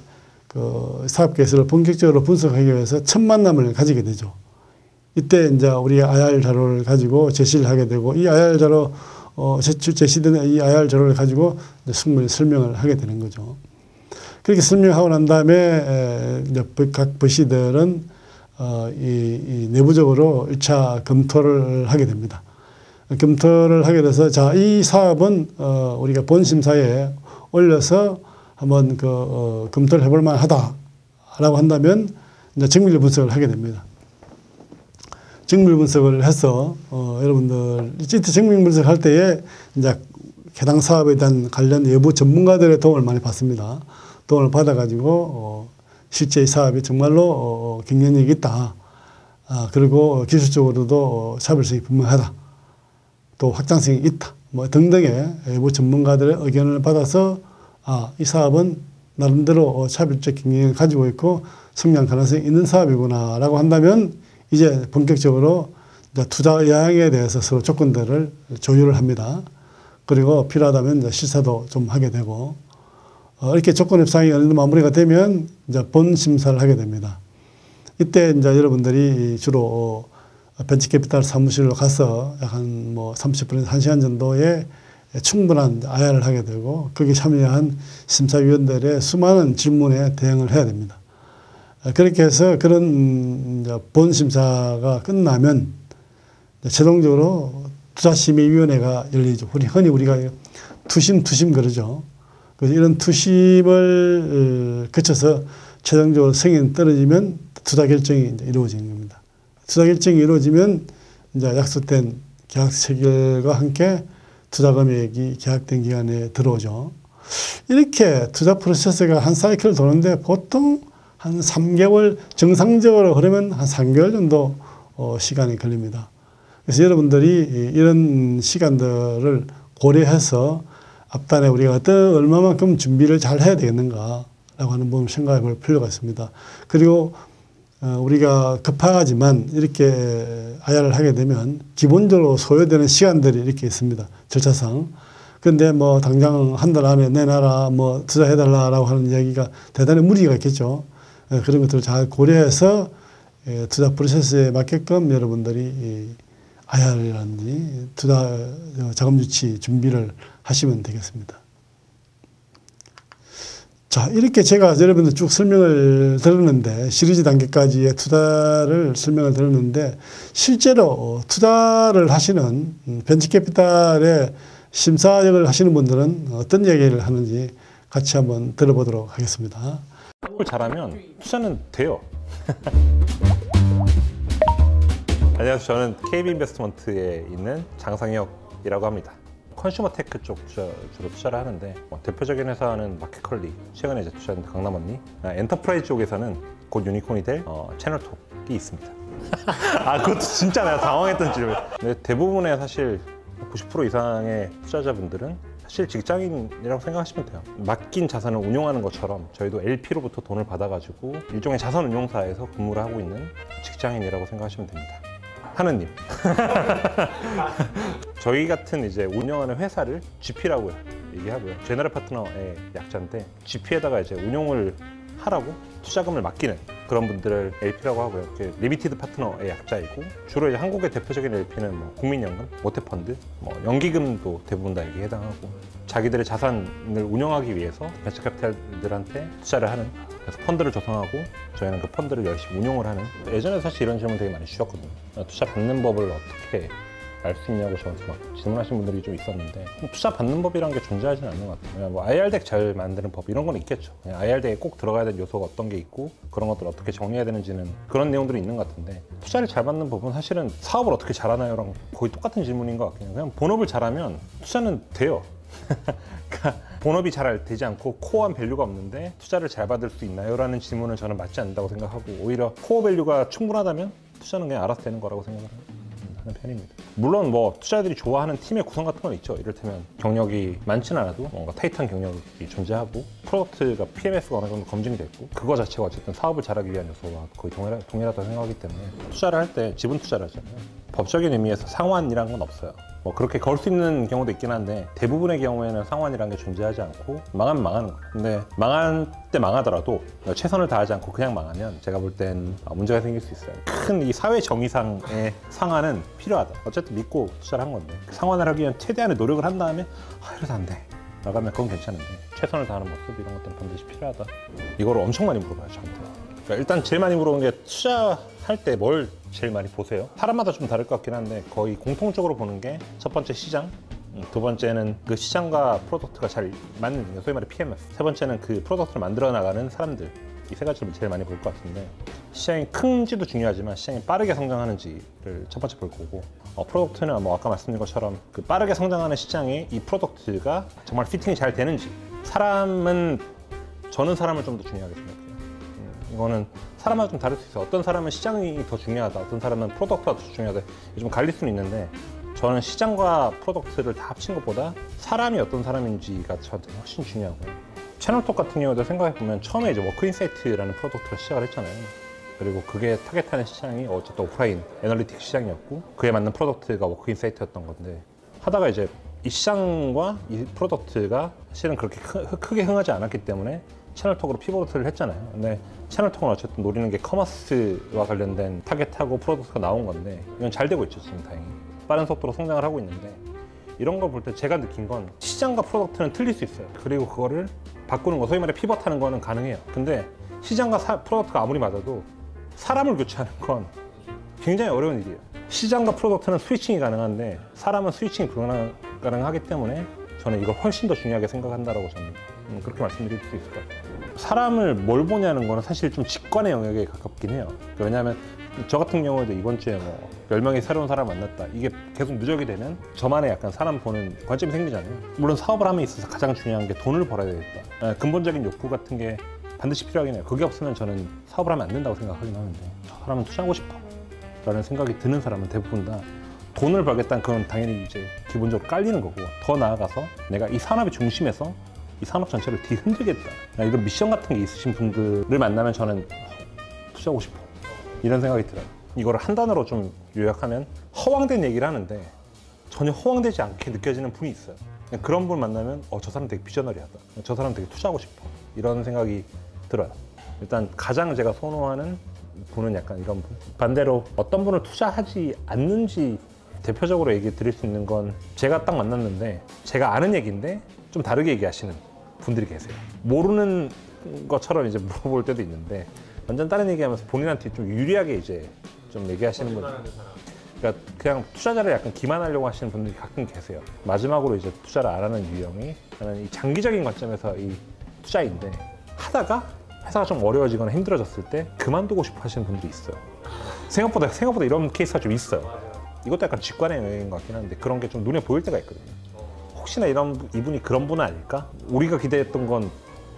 그 사업 계획서를 본격적으로 분석하기 위해서 첫 만남을 가지게 되죠. 이때 이제 우리 IR 자료를 가지고 제시를 하게 되고 이 IR 자료 제시된 이 IR 자료를 가지고 충분히 설명을 하게 되는 거죠. 그렇게 설명하고 난 다음에 이제 각 부시들은 이 내부적으로 1차 검토를 하게 됩니다. 검토를 하게 돼서 자, 이 사업은 우리가 본심사에 올려서 한번 검토를 해볼 만하다라고 한다면 이제 정밀 분석을 하게 됩니다. 정밀 분석을 해서 여러분들 이때 정밀 분석할 때에 이제 해당 사업에 대한 관련 외부 전문가들의 도움을 많이 받습니다. 도움을 받아가지고 실제 이 사업이 정말로 경쟁력이 있다. 그리고 기술적으로도 차별성이 분명하다. 또 확장성이 있다. 뭐 등등의 외부 전문가들의 의견을 받아서 이 사업은 나름대로 차별적 경쟁력을 가지고 있고 성장 가능성이 있는 사업이구나 라고 한다면 이제 본격적으로 이제 투자 의향에 대해서 서로 조건들을 조율을 합니다. 그리고 필요하다면 이제 실사도 좀 하게 되고 이렇게 조건 협상이 어느 정도 마무리가 되면 이제 본 심사를 하게 됩니다. 이때 이제 여러분들이 주로 벤처캐피탈 사무실로 가서 약 한 뭐 30분에서 1시간 정도의 충분한 IR을 하게 되고 거기에 참여한 심사위원들의 수많은 질문에 대응을 해야 됩니다. 그렇게 해서 그런 이제 본 심사가 끝나면 최종적으로 투자심의위원회가 열리죠. 흔히 우리가 투심 그러죠. 그래서 이런 투심을 거쳐서 최종적으로 승인이 떨어지면 투자 결정이 이제 이루어지는 겁니다. 투자 결정이 이루어지면 이제 약속된 계약 체결과 함께 투자 금액이 계약된 기간에 들어오죠. 이렇게 투자 프로세스가 한 사이클 도는데 보통 한 3개월, 정상적으로 그러면 한 3개월 정도 시간이 걸립니다. 그래서 여러분들이 이런 시간들을 고려해서 앞단에 우리가 얼마만큼 준비를 잘 해야 되겠는가라고 하는 부분을 생각해 볼 필요가 있습니다. 그리고 우리가 급하지만 이렇게 IR을 하게 되면 기본적으로 소요되는 시간들이 이렇게 있습니다. 절차상. 그런데 뭐 당장 한 달 안에 내놔라, 뭐 투자해달라라고 하는 이야기가 대단히 무리가 있겠죠. 그런 것들을 잘 고려해서 투자 프로세스에 맞게끔 여러분들이 IR이라든지 투자 자금 유치 준비를 하시면 되겠습니다. 자, 이렇게 제가 여러분들 쭉 설명을 들었는데 시리즈 단계까지의 투자를 설명을 들었는데 실제로 투자를 하시는 벤처캐피탈의 심사역을 하시는 분들은 어떤 얘기를 하는지 같이 한번 들어보도록 하겠습니다. 사업을 잘하면 투자는 돼요. 안녕하세요. 저는 KB인베스트먼트에 있는 장상혁이라고 합니다. 컨슈머 테크 쪽 주로 투자를 하는데 대표적인 회사는 마켓컬리, 최근에 이제 투자한 강남언니, 엔터프라이즈 쪽에서는 곧 유니콘이 될 채널톡이 있습니다. 그것도 진짜 내가 당황했던 질문. 근데 대부분의 사실 90% 이상의 투자자분들은 사실 직장인이라고 생각하시면 돼요. 맡긴 자산을 운용하는 것처럼 저희도 LP로부터 돈을 받아가지고 일종의 자산 운용사에서 근무를 하고 있는 직장인이라고 생각하시면 됩니다. 하느님. 저희 같은 이제 운영하는 회사를 GP라고 얘기하고요. 제너럴 파트너의 약자인데 GP에다가 이제 운용을 하라고 투자금을 맡기는 그런 분들을 LP라고 하고요. 리미티드 파트너의 약자이고 주로 이제 한국의 대표적인 LP는 뭐 국민연금, 모태펀드, 뭐 연기금도 대부분 다 여기에 해당하고 자기들의 자산을 운영하기 위해서 벤처캐피탈들한테 투자를 하는 그래서 펀드를 조성하고 저희는 그 펀드를 열심히 운용을 하는 예전에 사실 이런 질문 되게 많이 주셨거든요. 투자 받는 법을 어떻게 알 수 있냐고 저한테 막 질문하신 분들이 좀 있었는데 투자 받는 법이라는 게 존재하지는 않는 것 같아요. 뭐 IR덱 잘 만드는 법 이런 건 있겠죠. IR덱에 꼭 들어가야 되는 요소가 어떤 게 있고 그런 것들을 어떻게 정리해야 되는지는 그런 내용들이 있는 것 같은데 투자를 잘 받는 법은 사실은 사업을 어떻게 잘하나요랑 거의 똑같은 질문인 것 같긴 해요. 그냥 본업을 잘하면 투자는 돼요. 그러니까 본업이 잘 되지 않고 코어한 밸류가 없는데 투자를 잘 받을 수 있나요? 라는 질문은 저는 맞지 않는다고 생각하고 오히려 코어 밸류가 충분하다면 투자는 그냥 알아서 되는 거라고 생각을 하는 편입니다. 물론 뭐 투자자들이 좋아하는 팀의 구성 같은 건 있죠. 이를테면 경력이 많지는 않아도 뭔가 타이트한 경력이 존재하고 프로덕트가 PMS가 어느 정도 검증이 됐고 그거 자체가 어쨌든 사업을 잘하기 위한 요소와 거의 동일하다고 생각하기 때문에 투자를 할 때 지분 투자를 하잖아요. 법적인 의미에서 상환이라는 건 없어요. 뭐 그렇게 걸 수 있는 경우도 있긴 한데 대부분의 경우에는 상환이라는 게 존재하지 않고 망하면 망하는 거예요. 근데 망할 때 망하더라도 최선을 다하지 않고 그냥 망하면 제가 볼 땐 문제가 생길 수 있어요. 큰 이 사회 정의상의 상환은 필요하다. 어쨌든 믿고 투자를 한 건데 상환을 하기 위한 최대한의 노력을 한 다음에 이래도 안 돼. 나가면 그건 괜찮은데 최선을 다하는 모습 이런 것들은 반드시 필요하다. 이거를 엄청 많이 물어봐요 저한테. 그러니까 일단 제일 많이 물어보는 게 투자할 때 뭘 제일 많이 보세요? 사람마다 좀 다를 것 같긴 한데 거의 공통적으로 보는 게 첫 번째 시장, 두 번째는 그 시장과 프로덕트가 잘 맞는 능력, 소위 말해 PMF. 세 번째는 그 프로덕트를 만들어 나가는 사람들. 이 세 가지를 제일 많이 볼 것 같은데, 시장이 큰지도 중요하지만 시장이 빠르게 성장하는지를 첫 번째 볼 거고, 프로덕트는 뭐 아까 말씀드린 것처럼 그 빠르게 성장하는 시장에 이 프로덕트가 정말 피팅이 잘 되는지. 사람은 저는 사람을 좀 더 중요하게 생각해요. 이거는 사람마다 좀 다를 수 있어요. 어떤 사람은 시장이 더 중요하다, 어떤 사람은 프로덕트가 더 중요하다, 좀 갈릴 수는 있는데, 저는 시장과 프로덕트를 다 합친 것보다 사람이 어떤 사람인지가 저한테 훨씬 중요하고요. 채널톡 같은 경우도 생각해보면 처음에 이제 워크인사이트라는 프로덕트로 시작을 했잖아요. 그리고 그게 타겟하는 시장이 어쨌든 오프라인 애널리틱 시장이었고, 그에 맞는 프로덕트가 워크인사이트였던 건데, 하다가 이제 이 시장과 이 프로덕트가 사실은 그렇게 크게 흥하지 않았기 때문에 채널톡으로 피보트를 했잖아요. 근데 채널톡은 어쨌든 노리는 게 커머스와 관련된 타겟하고 프로덕트가 나온 건데, 이건 잘 되고 있죠, 지금 다행히. 빠른 속도로 성장을 하고 있는데, 이런 걸 볼 때 제가 느낀 건 시장과 프로덕트는 틀릴 수 있어요. 그리고 그거를 바꾸는 거, 소위 말해 피벗하는 거는 가능해요. 근데 시장과 프로덕트가 아무리 맞아도 사람을 교체하는 건 굉장히 어려운 일이에요. 시장과 프로덕트는 스위칭이 가능한데 사람은 스위칭이 불가능하기 때문에 저는 이걸 훨씬 더 중요하게 생각한다라고 저는 그렇게 말씀드릴 수 있을 것 같아요. 사람을 뭘 보냐는 거는 사실 좀 직관의 영역에 가깝긴 해요. 왜냐하면 저 같은 경우에도 이번 주에 뭐 10명의 새로운 사람을 만났다, 이게 계속 누적이 되면 저만의 약간 사람 보는 관점이 생기잖아요. 물론 사업을 함에 있어서 가장 중요한 게 돈을 벌어야 되겠다, 근본적인 욕구 같은 게 반드시 필요하긴 해요. 그게 없으면 저는 사업을 하면 안 된다고 생각하긴 하는데, 저 사람은 투자하고 싶어 라는 생각이 드는 사람은 대부분 다 돈을 벌겠다는, 그건 당연히 이제 기본적으로 깔리는 거고, 더 나아가서 내가 이 산업의 중심에서 이 산업 전체를 뒤흔들겠다, 이런 미션 같은 게 있으신 분들을 만나면 저는 투자하고 싶어 이런 생각이 들어요. 이거를 한 단어로 좀 요약하면 허황된 얘기를 하는데 전혀 허황되지 않게 느껴지는 분이 있어요. 그런 분 만나면 저 사람 되게 비저너리하다, 저 사람 되게 투자하고 싶어, 이런 생각이 들어요. 일단 가장 제가 선호하는 분은 약간 이런 분. 반대로 어떤 분을 투자하지 않는지 대표적으로 얘기 드릴 수 있는 건, 제가 딱 만났는데 제가 아는 얘기인데 좀 다르게 얘기하시는 분들이 계세요. 모르는 것처럼 이제 물어볼 때도 있는데 완전 다른 얘기하면서 본인한테 좀 유리하게 이제 좀 얘기하시는 분들. 그러니까 그냥 투자자를 약간 기만하려고 하시는 분들이 가끔 계세요. 마지막으로 이제 투자를 안 하는 유형이, 저는 이 장기적인 관점에서 이 투자인데 하다가 회사가 좀 어려워지거나 힘들어졌을 때 그만두고 싶어 하시는 분들이 있어요. 생각보다 이런 케이스가 좀 있어요. 이것도 약간 직관의 영역인 것 같긴 한데 그런 게 좀 눈에 보일 때가 있거든요. 혹시나 이분이 그런 분은 아닐까? 우리가 기대했던 건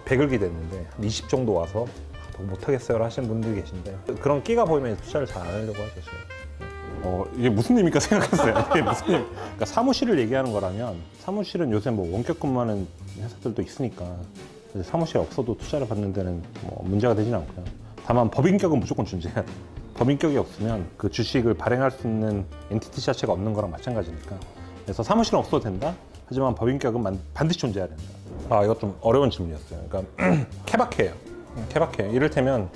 100을 기대했는데 한 20 정도 와서 더 못하겠어요 하시는 분들이 계신데, 그런 끼가 보이면 투자를 잘 안 하려고 하죠. 이게 무슨 의미일까 생각했어요. 이게 무슨 의미? 그러니까 사무실을 얘기하는 거라면, 사무실은 요새 뭐 원격 근무하는 회사들도 있으니까 사무실 없어도 투자를 받는 데는 뭐 문제가 되진 않고요. 다만 법인격은 무조건 존재해야 돼요. 법인격이 없으면 그 주식을 발행할 수 있는 엔티티 자체가 없는 거랑 마찬가지니까. 그래서 사무실은 없어도 된다, 하지만 법인격은 반드시 존재해야 된다. 이거 좀 어려운 질문이었어요. 그러니까 케바케예요. 이를테면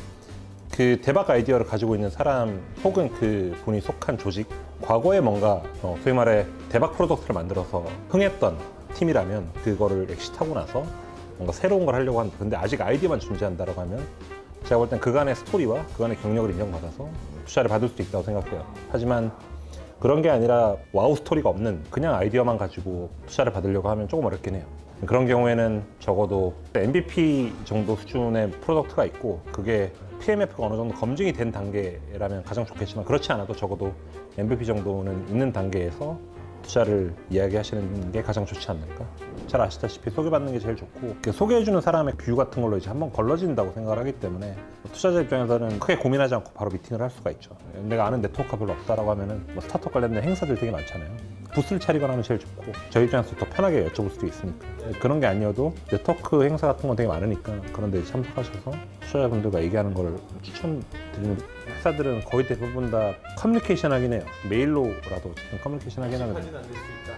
그 대박 아이디어를 가지고 있는 사람 혹은 그 분이 속한 조직, 과거에 뭔가 소위 말해 대박 프로덕트를 만들어서 흥했던 팀이라면 그거를 엑시트하고 나서 뭔가 새로운 걸 하려고 한다. 근데 아직 아이디어만 존재한다라고 하면 제가 볼 땐 그간의 스토리와 그간의 경력을 인정받아서 투자를 받을 수도 있다고 생각해요. 하지만 그런 게 아니라 와우 스토리가 없는 그냥 아이디어만 가지고 투자를 받으려고 하면 조금 어렵긴 해요. 그런 경우에는 적어도 MVP 정도 수준의 프로덕트가 있고 그게 PMF가 어느 정도 검증이 된 단계라면 가장 좋겠지만, 그렇지 않아도 적어도 MVP 정도는 있는 단계에서 투자를 이야기하시는 게 가장 좋지 않을까. 잘 아시다시피 소개받는 게 제일 좋고, 그 소개해주는 사람의 뷰 같은 걸로 이제 한번 걸러진다고 생각을 하기 때문에 투자자 입장에서는 크게 고민하지 않고 바로 미팅을 할 수가 있죠. 내가 아는 네트워크가 별로 없다라고 하면은 뭐 스타트업 관련된 행사들 되게 많잖아요. 부스를 차리거나 하면 제일 좋고, 저희 입장에서 더 편하게 여쭤볼 수도 있으니까. 그런 게 아니어도 네트워크 행사 같은 건 되게 많으니까 그런 데 참석하셔서 투자자분들과 얘기하는 걸 추천드리는, 회사들은 거의 대부분 다 커뮤니케이션 하긴 해요. 메일로라도 어쨌든 커뮤니케이션 하긴 하거든요.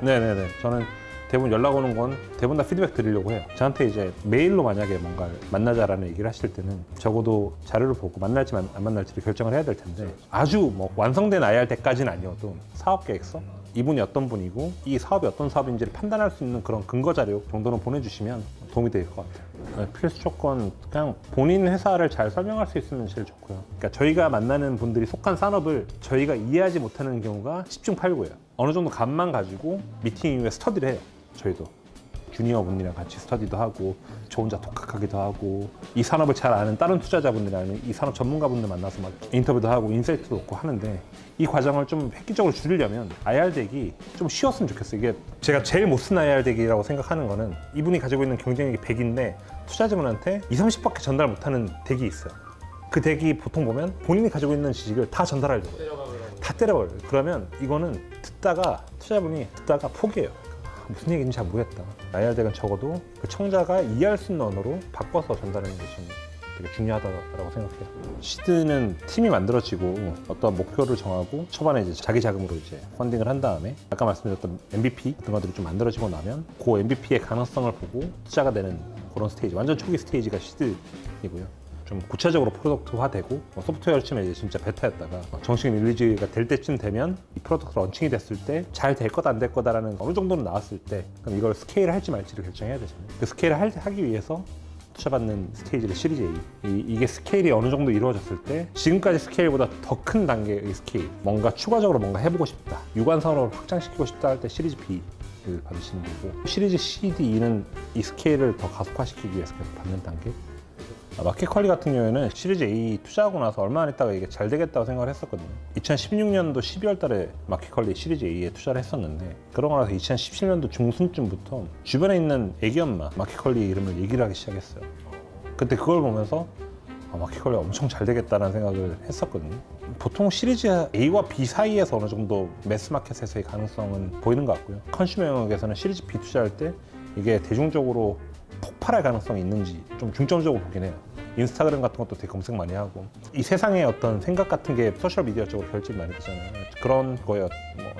네네네. 저는 대부분 연락 오는 건 대부분 다 피드백 드리려고 해요. 저한테 이제 메일로 만약에 뭔가 만나자라는 얘기를 하실 때는 적어도 자료를 보고 만날지 안 만날지를 결정을 해야 될 텐데, 아주 뭐 완성된 IR 때까지는 아니어도 사업 계획서, 이분이 어떤 분이고 이 사업이 어떤 사업인지를 판단할 수 있는 그런 근거 자료 정도는 보내주시면 도움이 될 것 같아요. 필수 조건, 그냥 본인 회사를 잘 설명할 수 있으면 제일 좋고요. 그러니까 저희가 만나는 분들이 속한 산업을 저희가 이해하지 못하는 경우가 10중 8구예요. 어느 정도 감만 가지고 미팅 이후에 스터디를 해요. 저희도 주니어 분들이랑 같이 스터디도 하고 저 혼자 독학하기도 하고 이 산업을 잘 아는 다른 투자자분들이랑 이 산업 전문가분들 만나서 막 인터뷰도 하고 인사이트도 얻고 하는데, 이 과정을 좀 획기적으로 줄이려면 IR 덱이 좀 쉬웠으면 좋겠어요. 이게 제가 제일 못 쓴 IR 덱이라고 생각하는 거는, 이분이 가지고 있는 경쟁력이 100인데 투자자분한테 20, 30밖에 전달 못하는 덱이 있어요. 그 덱이 보통 보면 본인이 가지고 있는 지식을 다 전달하려고 다 때려버려요. 그러면 이거는 투자자분이 듣다가 포기해요. 무슨 얘기인지 잘 모르겠다. IR 덱은 적어도 그 청자가 이해할 수 있는 언어로 바꿔서 전달하는 게 좀 되게 중요하다고 생각해요. 시드는 팀이 만들어지고 어떤 목표를 정하고 초반에 이제 자기 자금으로 이제 펀딩을 한 다음에 아까 말씀드렸던 MVP 같은 것들이 좀 만들어지고 나면 그 MVP의 가능성을 보고 투자가 되는 그런 스테이지, 완전 초기 스테이지가 시드이고요. 좀 구체적으로 프로덕트화되고 소프트웨어를 치면 이제 진짜 베타였다가 정식 릴리즈가 될 때쯤 되면 이 프로덕트 런칭이 됐을 때 잘 될 거다 안 될 거다라는 어느 정도는 나왔을 때, 그럼 이걸 스케일을 할지 말지를 결정해야 되잖아요. 그 스케일을 하기 위해서 투자받는 스테이지를 시리즈 A, 이게 스케일이 어느 정도 이루어졌을 때 지금까지 스케일보다 더 큰 단계의 스케일, 뭔가 추가적으로 뭔가 해보고 싶다, 유관 산업을 확장시키고 싶다 할 때 시리즈 B를 받으시는 거고, 시리즈 C, D, E는 이 스케일을 더 가속화시키기 위해서 계속 받는 단계. 마켓컬리 같은 경우에는 시리즈 A 투자하고 나서 얼마 안 있다가 이게 잘 되겠다고 생각을 했었거든요. 2016년도 12월 달에 마켓컬리 시리즈 A에 투자를 했었는데, 그러고 나서 2017년도 중순쯤부터 주변에 있는 애기 엄마 마켓컬리 이름을 얘기를 하기 시작했어요. 그때 그걸 보면서 마켓컬리 엄청 잘 되겠다는 생각을 했었거든요. 보통 시리즈 A와 B 사이에서 어느 정도 매스마켓에서의 가능성은 보이는 것 같고요. 컨슈머 영역에서는 시리즈 B 투자할 때 이게 대중적으로 폭발할 가능성이 있는지 좀 중점적으로 보긴 해요. 인스타그램 같은 것도 되게 검색 많이 하고, 이 세상의 어떤 생각 같은 게 소셜미디어 쪽으로 결집이 많이 되잖아요. 그런 거에 뭐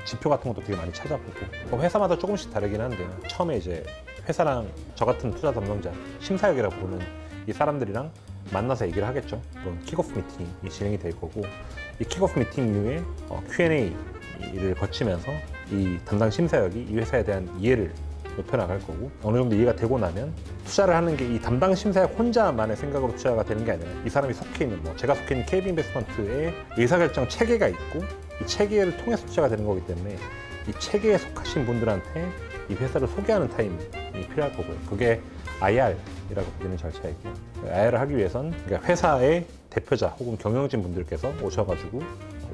지표 같은 것도 되게 많이 찾아보고, 회사마다 조금씩 다르긴 한데요. 처음에 이제 회사랑 저 같은 투자 담당자, 심사역이라고 부르는 이 사람들이랑 만나서 얘기를 하겠죠. 그런 킥오프 미팅이 진행이 될 거고, 이 킥오프 미팅 이후에 Q&A를 거치면서 이 담당 심사역이 이 회사에 대한 이해를 높여나갈 거고, 어느 정도 이해가 되고 나면 투자를 하는 게 이 담당 심사역 혼자만의 생각으로 투자가 되는 게 아니라, 이 사람이 속해 있는 제가 속해 있는 KB 인베스트먼트의 의사결정 체계가 있고, 이 체계를 통해서 투자가 되는 거기 때문에 이 체계에 속하신 분들한테 이 회사를 소개하는 타임이 필요할 거고요. 그게 IR이라고 불리는 절차이고, IR을 하기 위해선 그러니까 회사의 대표자 혹은 경영진 분들께서 오셔가지고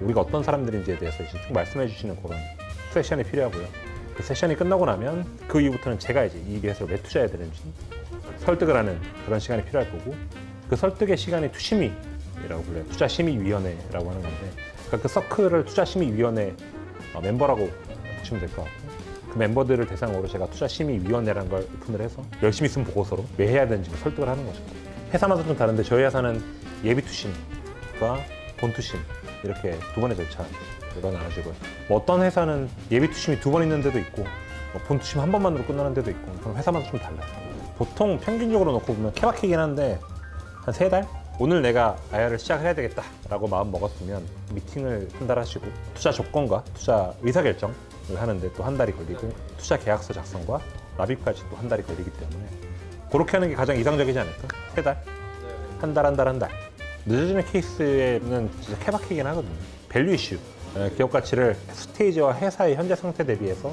우리가 어떤 사람들인지에 대해서 이제 쭉 말씀해 주시는 그런 세션이 필요하고요. 그 세션이 끝나고 나면 그 이후부터는 제가 이제 이 회사로 왜 투자해야 되는지 설득을 하는 그런 시간이 필요할 거고, 그 설득의 시간이 투심의라고 불려요. 투자심의위원회라고 하는 건데, 그러니까 그 서클을 투자심의위원회 멤버라고 보시면 될 것 같고, 그 멤버들을 대상으로 제가 투자심의위원회라는 걸 오픈을 해서 열심히 쓴 보고서로 왜 해야 되는지 설득을 하는 거죠. 회사마다 좀 다른데 저희 회사는 예비투심과 본투심 이렇게 두 번의 절차로 나눠지고요. 뭐 어떤 회사는 예비투심이 2번 있는 데도 있고, 본투심 한 번만으로 끝나는 데도 있고, 그럼 회사마다 좀 달라요. 보통 평균적으로 놓고 보면 케바키긴 한데 한 3달? 오늘 내가 IR을 시작을 해야 되겠다 라고 마음 먹었으면 미팅을 한 달 하시고, 투자 조건과 투자 의사결정을 하는데 또 한 달이 걸리고, 투자 계약서 작성과 납입까지 또 한 달이 걸리기 때문에 그렇게 하는 게 가장 이상적이지 않을까? 3달? 한 달. 늦어지는 케이스에는 진짜 케바키긴 하거든요. 밸류 이슈, 기업 가치를 스테이지와 회사의 현재 상태 대비해서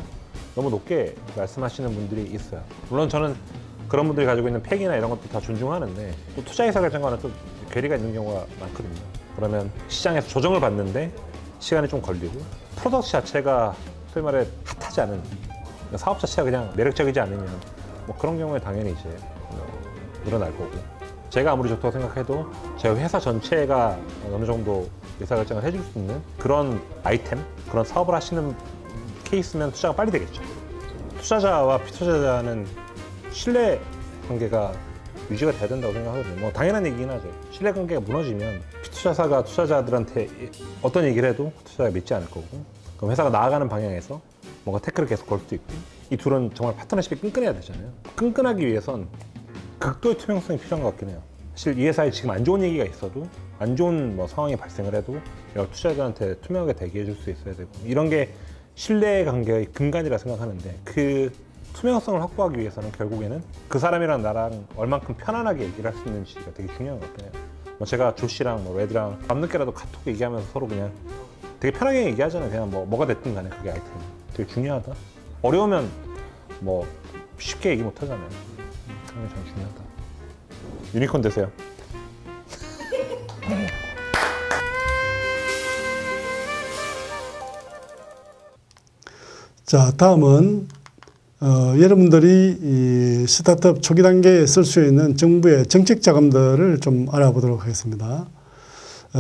너무 높게 말씀하시는 분들이 있어요. 물론 저는 그런 분들이 가지고 있는 팩이나 이런 것도 다 존중하는데, 또 투자 의사결정과는 또 괴리가 있는 경우가 많거든요. 그러면 시장에서 조정을 받는데 시간이 좀 걸리고, 프로덕트 자체가 소위 말해 핫하지 않은, 사업 자체가 그냥 매력적이지 않으면 뭐 그런 경우에 당연히 이제 늘어날 거고, 제가 아무리 좋다고 생각해도 제 회사 전체가 어느 정도 의사결정을 해줄 수 있는 그런 아이템, 그런 사업을 하시는 케이스면 투자가 빨리 되겠죠. 투자자와 피투자자는 신뢰 관계가 유지가 돼야 된다고 생각하거든요. 뭐 당연한 얘기긴 하죠. 신뢰 관계가 무너지면 피투자사가 투자자들한테 어떤 얘기를 해도 투자자가 믿지 않을 거고, 그럼 회사가 나아가는 방향에서 뭔가 태클을 계속 걸 수도 있고, 이 둘은 정말 파트너십이 끈끈해야 되잖아요. 끈끈하기 위해선 극도의 투명성이 필요한 것 같긴 해요. 사실 이 회사에 지금 안 좋은 얘기가 있어도, 안 좋은 뭐 상황이 발생을 해도 투자자들한테 투명하게 대기해 줄 수 있어야 되고, 이런 게 신뢰 관계의 근간이라 생각하는데, 그 투명성을 확보하기 위해서는 결국에는 그 사람이랑 나랑 얼만큼 편안하게 얘기를 할 수 있는지가 되게 중요한 것 같아요. 뭐 제가 조씨랑 뭐 레드랑 밤늦게라도 카톡 얘기하면서 서로 그냥 되게 편하게 얘기하잖아요. 그냥 뭐가 됐든 간에 그게 아이템 되게 중요하다. 어려우면 뭐 쉽게 얘기 못 하잖아요. 그게 참 중요하다. 유니콘 되세요. 자, 다음은 여러분들이 이 스타트업 초기 단계에 쓸 수 있는 정부의 정책 자금들을 좀 알아보도록 하겠습니다.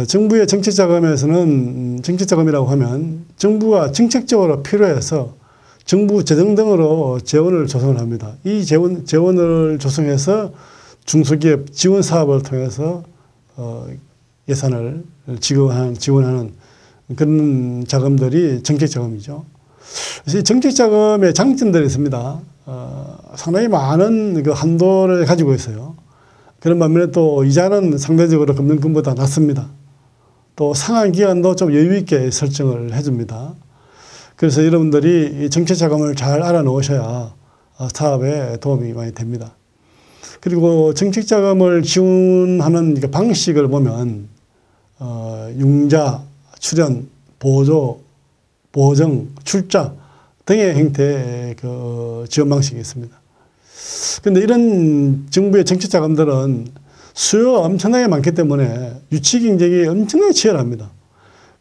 정부의 정책 자금에서는 정책 자금이라고 하면 정부가 정책적으로 필요해서 정부 재정 등으로 재원을 조성을 합니다. 이 재원을 조성해서 중소기업 지원 사업을 통해서 예산을 지원하는 그런 자금들이 정책 자금이죠. 그래서 이 정책 자금의 장점들이 있습니다. 상당히 많은 그 한도를 가지고 있어요. 그런 반면에 또 이자는 상대적으로 금융권보다 낮습니다. 또 상환 기간도 좀 여유 있게 설정을 해줍니다. 그래서 여러분들이 이 정책 자금을 잘 알아놓으셔야 사업에 도움이 많이 됩니다. 그리고 정책 자금을 지원하는 방식을 보면 융자, 출연, 보조, 보정, 출자 등의 형태의 그 지원 방식이 있습니다. 그런데 이런 정부의 정책 자금들은 수요가 엄청나게 많기 때문에 유치 경쟁이 엄청나게 치열합니다.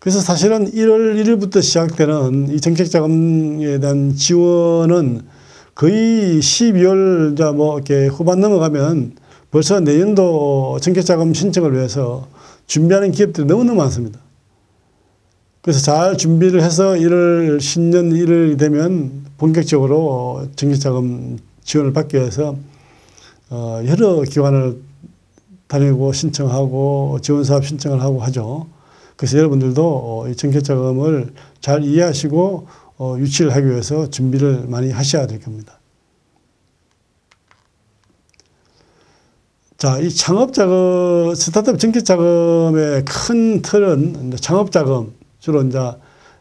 그래서 사실은 1월 1일부터 시작되는 이 정책 자금에 대한 지원은 거의 12월 뭐 이렇게 후반 넘어가면 벌써 내년도 정책 자금 신청을 위해서 준비하는 기업들이 너무너무 많습니다. 그래서 잘 준비를 해서 1월 신년 1월이 되면 본격적으로 정책자금 지원을 받기 위해서 여러 기관을 다니고 신청하고 지원사업 신청을 하고 하죠. 그래서 여러분들도 이 정책자금을 잘 이해하시고 유치를 하기 위해서 준비를 많이 하셔야 될 겁니다. 자, 이 창업자금, 스타트업 정책자금의 큰 틀은 창업자금, 주로 이제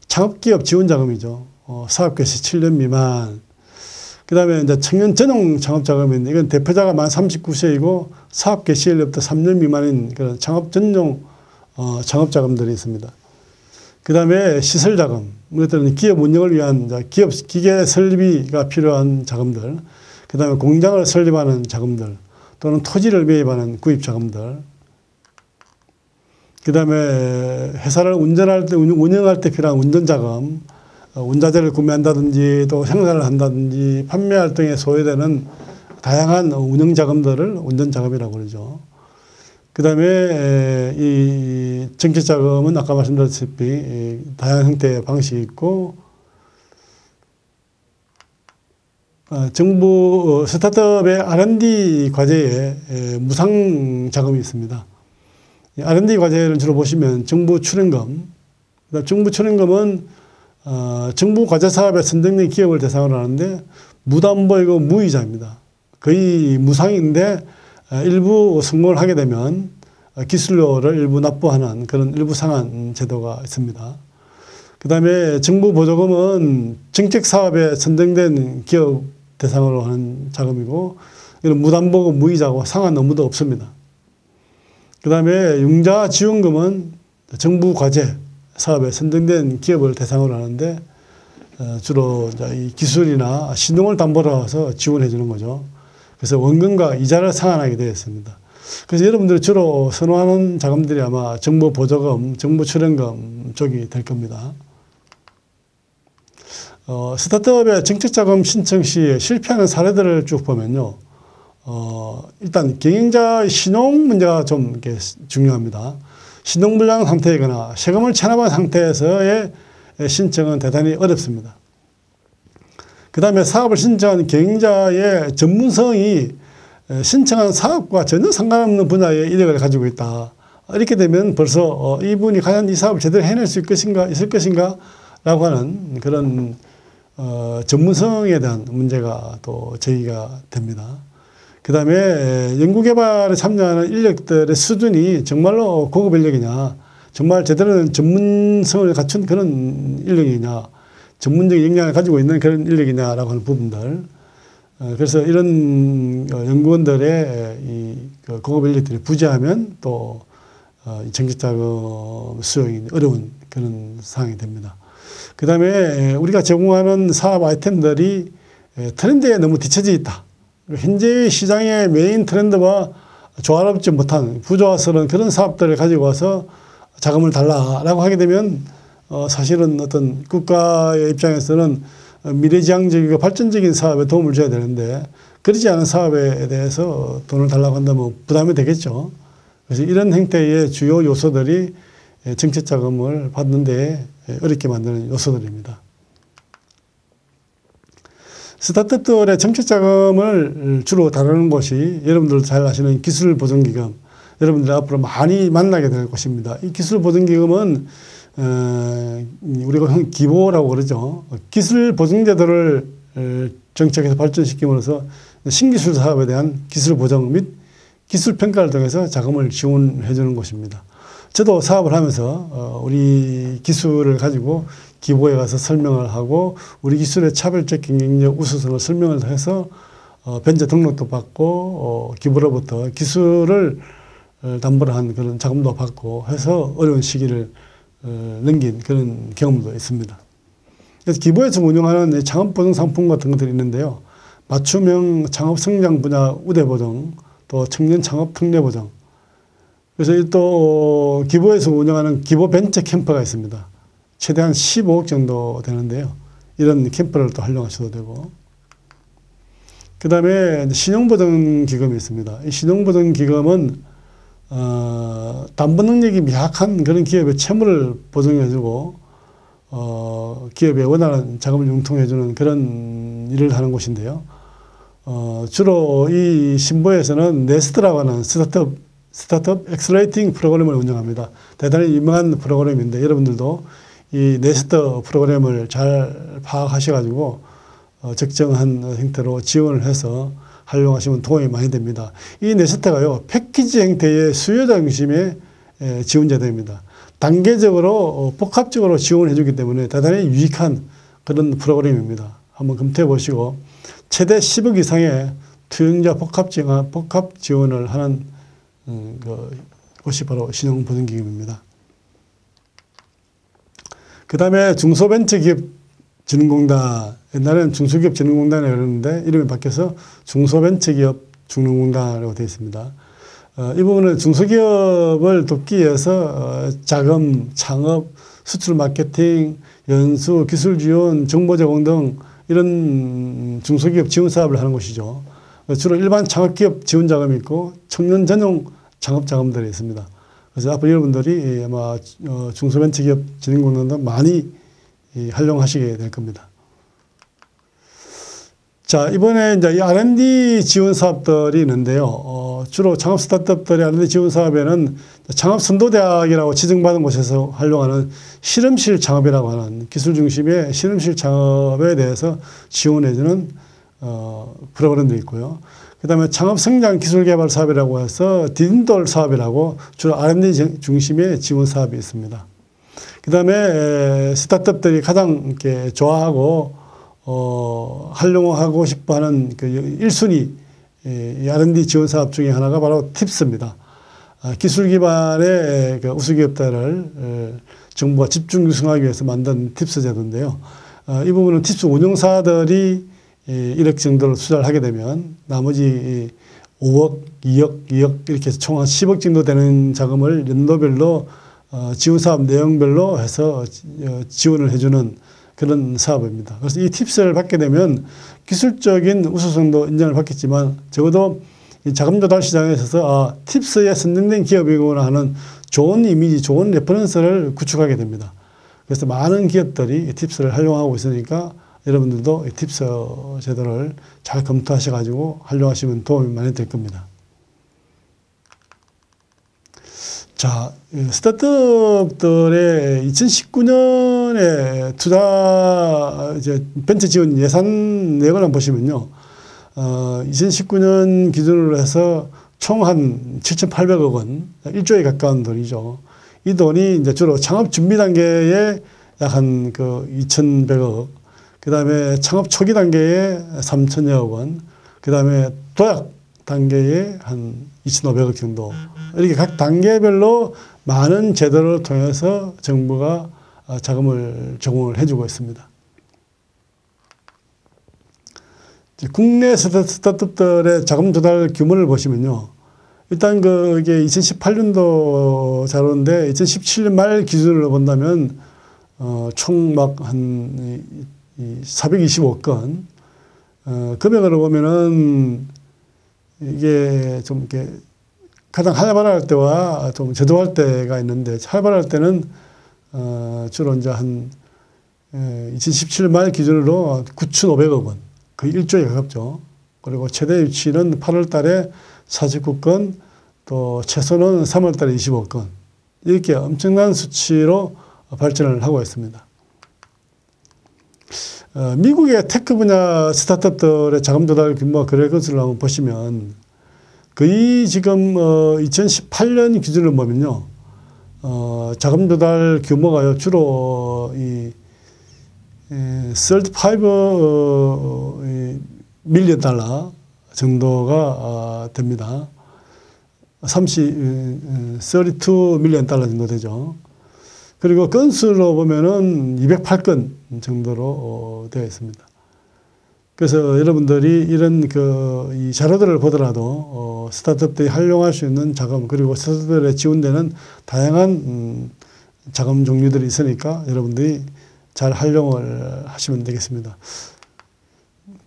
창업기업 지원자금이죠. 사업 개시 7년 미만. 그 다음에 이제 청년 전용 창업자금인데, 이건 대표자가 만 39세이고 사업 개시일부터 3년 미만인 그런 창업 전용 창업자금들이 있습니다. 그 다음에 시설자금, 이것들은 기업 운영을 위한 기업 기계 설비가 필요한 자금들, 그 다음에 공장을 설립하는 자금들, 또는 토지를 매입하는 구입자금들, 그 다음에 회사를 운영할 때 필요한 운전자금, 운자재를 구매한다든지 또 생산을 한다든지 판매 활동에 소요되는 다양한 운영자금들을 운전자금이라고 그러죠. 그 다음에 이 정책자금은 아까 말씀드렸다시피 다양한 형태의 방식이 있고, 정부 스타트업의 R&D 과제에 무상 자금이 있습니다. R&D 과제를 주로 보시면 정부 출연금, 정부 출연금은 정부 과제 사업에 선정된 기업을 대상으로 하는데 무담보이고 무이자입니다. 거의 무상인데 일부 성공을 하게 되면 기술료를 일부 납부하는 그런 일부 상한 제도가 있습니다. 그 다음에 정부 보조금은 정책 사업에 선정된 기업 대상으로 하는 자금이고, 이건 무담보고 무이자고 상한 업무도 없습니다. 그 다음에 융자 지원금은 정부 과제 사업에 선정된 기업을 대상으로 하는데 주로 이 기술이나 신용을 담보로 해서 지원해 주는 거죠. 그래서 원금과 이자를 상환하게 되어 있습니다. 그래서 여러분들이 주로 선호하는 자금들이 아마 정부 보조금, 정부 출연금 쪽이 될 겁니다. 스타트업의 정책자금 신청 시에 실패하는 사례들을 쭉 보면요. 일단 경영자의 신용 문제가 좀 이렇게 중요합니다. 신용불량 상태이거나 세금을 체납한 상태에서의 신청은 대단히 어렵습니다. 그 다음에 사업을 신청한 경영자의 전문성이 신청한 사업과 전혀 상관없는 분야의 이력을 가지고 있다. 이렇게 되면 벌써 이분이 과연 이 사업을 제대로 해낼 수 있을 것인가 라고 하는 그런 전문성에 대한 문제가 또 제기가 됩니다. 그 다음에 연구개발에 참여하는 인력들의 수준이 정말로 고급 인력이냐, 정말 제대로 된 전문성을 갖춘 그런 인력이냐, 전문적인 역량을 가지고 있는 그런 인력이냐라고 하는 부분들, 그래서 이런 연구원들의 그 공급 인력들이 부재하면 또 정책자금 수용이 어려운 그런 상황이 됩니다. 그 다음에 우리가 제공하는 사업 아이템들이 트렌드에 너무 뒤처져 있다. 현재 시장의 메인 트렌드와 조화롭지 못한 부조화스러운 그런 사업들을 가지고 와서 자금을 달라라고 하게 되면 사실은 어떤 국가의 입장에서는 미래지향적이고 발전적인 사업에 도움을 줘야 되는데 그러지 않은 사업에 대해서 돈을 달라고 한다면 부담이 되겠죠. 그래서 이런 형태의 주요 요소들이 정책 자금을 받는 데 어렵게 만드는 요소들입니다. 스타트업들의 정책 자금을 주로 다루는 곳이 여러분들 잘 아시는 기술보전기금, 여러분들 앞으로 많이 만나게 될 곳입니다. 이 기술보전기금은 우리가 기보라고 그러죠. 기술보증제도를 정책에서 발전시킴으로써 신기술 사업에 대한 기술보정 및 기술평가를 통해서 자금을 지원해 주는 곳입니다. 저도 사업을 하면서 우리 기술을 가지고 기보에 가서 설명을 하고 우리 기술의 차별적 경쟁력 우수성을 설명을 해서 변제 등록도 받고 기부로부터 기술을 담보로 한 그런 자금도 받고 해서 어려운 시기를 넘긴 그런 경험도 있습니다. 그래서 기부에서 운영하는 창업보증 상품 같은 것들이 있는데요. 맞춤형 창업성장 분야 우대보증, 또 청년 창업 특례보증. 그래서 또 기부에서 운영하는 기부 벤처 캠프가 있습니다. 최대한 15억 정도 되는데요. 이런 캠프를 또 활용하셔도 되고. 그 다음에 신용보증기금이 있습니다. 이 신용보증기금은 담보 능력이 미약한 그런 기업의 채무를 보증해주고 기업에 원활한 자금을 융통해주는 그런 일을 하는 곳인데요. 주로 이 신보에서는 네스트라고 하는 스타트업 엑셀레이팅 프로그램을 운영합니다. 대단히 유명한 프로그램인데 여러분들도 이 네스트 프로그램을 잘 파악하셔가지고 적정한 형태로 지원을 해서 활용하시면 도움이 많이 됩니다. 이 네스트가요, 패키지 형태의 수요자 중심의 지원 제도입니다. 단계적으로 복합적으로 지원해 주기 때문에 대단히 유익한 그런 프로그램입니다. 한번 검토해 보시고 최대 10억 이상의 투영자 복합 지원을 하는 곳이 바로 신용보증기금입니다. 그 다음에 중소벤처기업진흥공단, 옛날에는 중소기업진흥공단이라고 그랬는데 이름이 바뀌어서 중소벤처기업진흥공단이라고 되어 있습니다. 이 부분은 중소기업을 돕기 위해서 자금, 창업, 수출 마케팅, 연수, 기술 지원, 정보 제공 등 이런 중소기업 지원 사업을 하는 곳이죠. 주로 일반 창업기업 지원 자금이 있고 청년 전용 창업 자금들이 있습니다. 그래서 앞으로 여러분들이 아마 중소벤처기업 진흥공단도 많이 활용하시게 될 겁니다. 자, 이번에 이제 이 R&D 지원 사업들이 있는데요. 주로 창업 스타트업들의 R&D 지원 사업에는 창업 선도대학이라고 지정받은 곳에서 활용하는 실험실 창업이라고 하는 기술 중심의 실험실 창업에 대해서 지원해주는 프로그램도 있고요. 그 다음에 창업 성장 기술 개발 사업이라고 해서 디딤돌 사업이라고 주로 R&D 중심의 지원 사업이 있습니다. 그 다음에 스타트업들이 가장 이렇게 좋아하고 활용하고 싶어 하는 그 1순위 R&D 지원 사업 중에 하나가 바로 팁스입니다. 기술 기반의 그 우수기업들을 정부가 집중 유승하기 위해서 만든 팁스 제도인데요. 이 부분은 팁스 운영사들이 1억 정도를 투자를 하게 되면 나머지 5억, 2억, 2억 이렇게 해서 총 한 10억 정도 되는 자금을 연도별로 지원사업 내용별로 해서 지원을 해주는 그런 사업입니다. 그래서 이 팁스를 받게 되면 기술적인 우수성도 인정을 받겠지만 적어도 이 자금 조달 시장에 있어서 팁스에 선정된 기업이구나 하는 좋은 이미지, 좋은 레퍼런스를 구축하게 됩니다. 그래서 많은 기업들이 이 팁스를 활용하고 있으니까 여러분들도 이 팁스 제도를 잘 검토하셔가지고 활용하시면 도움이 많이 될 겁니다. 자, 스타트업들의 2019년에 투자 벤처 지원 예산 내역을 한번 보시면요. 2019년 기준으로 해서 총 한 7,800억 원, 1조에 가까운 돈이죠. 이 돈이 이제 주로 창업 준비 단계에 약 한 2,100억, 그 다음에 창업 초기 단계에 3천여억 원, 그 다음에 도약 단계에 한 2,500억 정도. 이렇게 각 단계별로 많은 제도를 통해서 정부가 자금을 제공을 해주고 있습니다. 국내 스타트업들의 자금 조달 규모를 보시면요. 일단 이게 2018년도 자료인데 2017년 말 기준으로 본다면 총 막 한 425억 건, 금액으로 보면은 이게 좀 이렇게 가장 활발할 때와 좀 저조할 때가 있는데, 활발할 때는 주로 이제 한 2017년 말 기준으로 9,500억 원, 거의 1조에 가깝죠. 그리고 최대 유치는 8월 달에 49건, 또 최소는 3월 달에 25건, 이렇게 엄청난 수치로 발전을 하고 있습니다. 미국의 테크 분야 스타트업들의 자금 조달 규모가 그럴 것을 한번 보시면, 거의 지금 2018년 기준으로 보면요, 자금 조달 규모가요, 주로 이 35 밀리언 달러 정도가 됩니다. 32 밀리언 달러 정도 되죠. 그리고 건수로 보면은 208건 정도로 되어 있습니다. 그래서 여러분들이 이런 이 자료들을 보더라도 스타트업들이 활용할 수 있는 자금, 그리고 스타트업들에 지원되는 다양한 자금 종류들이 있으니까 여러분들이 잘 활용을 하시면 되겠습니다.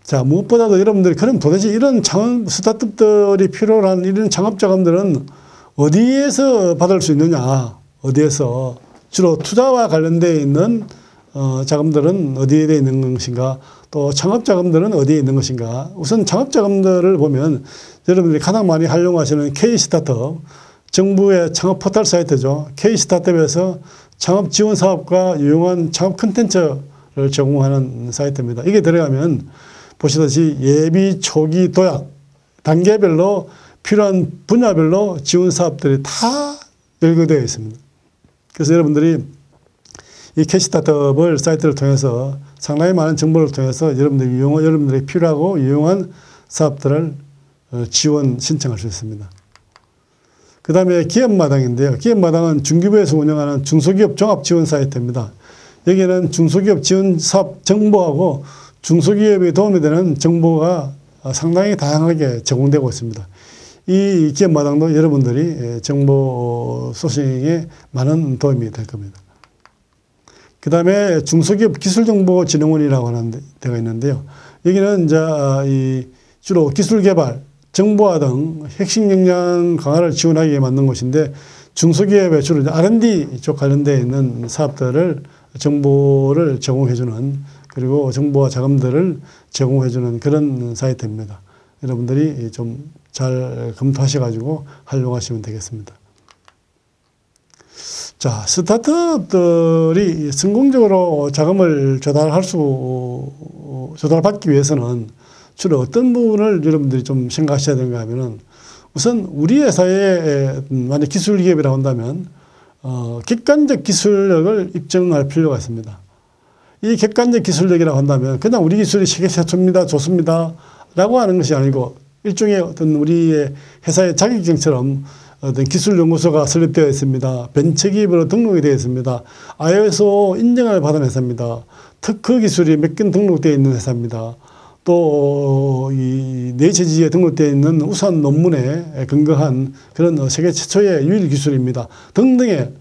자, 무엇보다도 여러분들이 그럼 도대체 이런 스타트업들이 필요로 한 이런 창업 자금들은 어디에서 받을 수 있느냐, 어디에서 주로 투자와 관련되어 있는 자금들은 어디에 되어 있는 것인가, 또 창업 자금들은 어디에 있는 것인가. 우선 창업 자금들을 보면 여러분들이 가장 많이 활용하시는 K-스타트업, 정부의 창업 포털 사이트죠. K-스타트업에서 창업 지원 사업과 유용한 창업 콘텐츠를 제공하는 사이트입니다. 이게 들어가면 보시다시피 예비, 초기, 도약 단계별로 필요한 분야별로 지원 사업들이 다 열거되어 있습니다. 그래서 여러분들이 이 K-스타트업을 사이트를 통해서 상당히 많은 정보를 통해서 여러분들이 필요하고 유용한 사업들을 지원 신청할 수 있습니다. 그 다음에 기업마당인데요. 기업마당은 중기부에서 운영하는 중소기업 종합 지원 사이트입니다. 여기는 중소기업 지원 사업 정보하고 중소기업에 도움이 되는 정보가 상당히 다양하게 제공되고 있습니다. 이 기업마당도 여러분들이 정보 소싱에 많은 도움이 될 겁니다. 그 다음에 중소기업 기술정보진흥원이라고 하는 데가 있는데요. 여기는 이제 주로 기술개발, 정보화 등 핵심 역량 강화를 지원하기 위해 만든 곳인데, 중소기업에 주로 R&D 쪽 관련되어 있는 사업들을 정보를 제공해주는, 그리고 정보와 자금들을 제공해주는 그런 사이트입니다. 여러분들이 좀 잘 검토하셔가지고 활용하시면 되겠습니다. 자, 스타트업들이 성공적으로 자금을 조달받기 위해서는 주로 어떤 부분을 여러분들이 좀 생각하셔야 되는가 하면은, 우선 우리 회사에 만약 기술 기업이라고 한다면 객관적 기술력을 입증할 필요가 있습니다. 이 객관적 기술력이라고 한다면 그냥 우리 기술이 세계 최초입니다, 좋습니다 라고 하는 것이 아니고, 일종의 어떤 우리의 회사의 자격증처럼 어떤 기술연구소가 설립되어 있습니다. 벤처기업으로 등록이 되어 있습니다. ISO 인정을 받은 회사입니다. 특허 기술이 몇 건 등록되어 있는 회사입니다. 또 이 네이처지에 등록되어 있는 우수한 논문에 근거한 그런 세계 최초의 유일 기술입니다. 등등의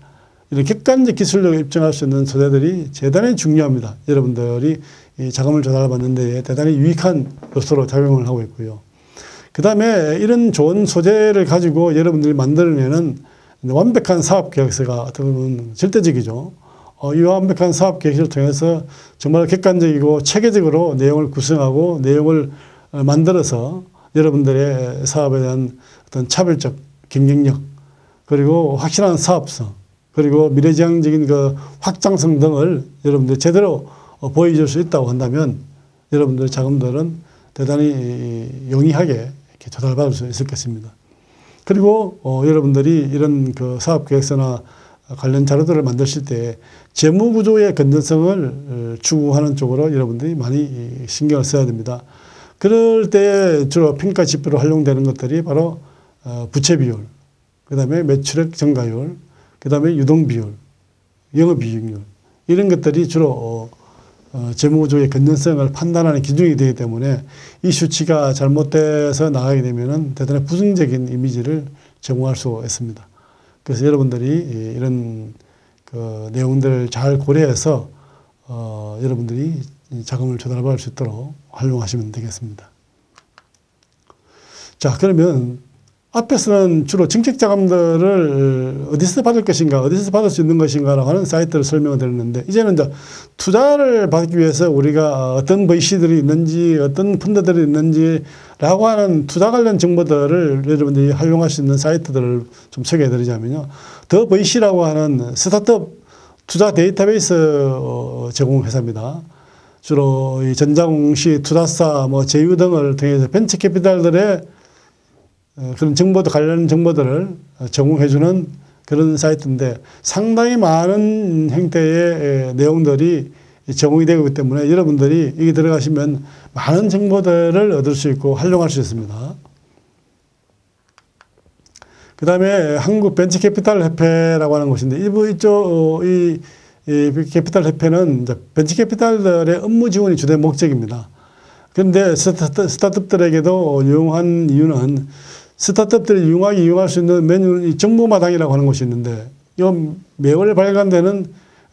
이런 객관적 기술력을 입증할 수 있는 소재들이 대단히 중요합니다. 여러분들이 이 자금을 조달받는 데 대단히 유익한 요소로 작용을 하고 있고요. 그 다음에 이런 좋은 소재를 가지고 여러분들이 만들어내는 완벽한 사업 계획서가 어떻게 보면 절대적이죠. 이 완벽한 사업 계획서를 통해서 정말 객관적이고 체계적으로 내용을 구성하고 내용을 만들어서 여러분들의 사업에 대한 어떤 차별적 경쟁력, 그리고 확실한 사업성, 그리고 미래지향적인 그 확장성 등을 여러분들이 제대로 보여줄 수 있다고 한다면 여러분들의 자금들은 대단히 용이하게 이렇게 조달받을 수 있을 것입니다. 그리고 여러분들이 이런 그 사업 계획서나 관련 자료들을 만드실 때 재무구조의 건전성을 추구하는 쪽으로 여러분들이 많이 신경을 써야 됩니다. 그럴 때 주로 평가 지표로 활용되는 것들이 바로 부채 비율, 그 다음에 매출액 증가율, 그 다음에 유동 비율, 영업이익률 이런 것들이 주로 재무구조의 건전성을 판단하는 기준이 되기 때문에 이 수치가 잘못돼서 나가게 되면 대단히 부정적인 이미지를 제공할 수 있습니다. 그래서 여러분들이 이런 그 내용들을 잘 고려해서 여러분들이 자금을 조달받을 수 있도록 활용하시면 되겠습니다. 자, 그러면 앞에서는 주로 정책 자금들을 어디서 받을 것인가, 어디서 받을 수 있는 것인가라고 하는 사이트를 설명을 드렸는데, 이제는 이제 투자를 받기 위해서 우리가 어떤 VC들이 있는지, 어떤 펀드들이 있는지라고 하는 투자 관련 정보들을 여러분들이 활용할 수 있는 사이트들을 좀 소개해 드리자면요. 더 VC라고 하는 스타트업 투자 데이터베이스 제공 회사입니다. 주로 이 전자공시, 투자사, 제휴 등을 통해서 벤처 캐피탈들의 그런 정보도 관련 정보들을 제공해주는 그런 사이트인데 상당히 많은 형태의 내용들이 제공이 되기 때문에 여러분들이 여기 들어가시면 많은 정보들을 얻을 수 있고 활용할 수 있습니다. 그 다음에 한국 벤처캐피탈 협회라고 하는 곳인데 이 캐피탈 협회는 이제 벤처캐피탈들의 업무 지원이 주된 목적입니다. 그런데 스타트업들에게도 유용한 이유는 스타트업들이 이용할 수 있는 메뉴 정보마당이라고 하는 곳이 있는데 이 매월 발간되는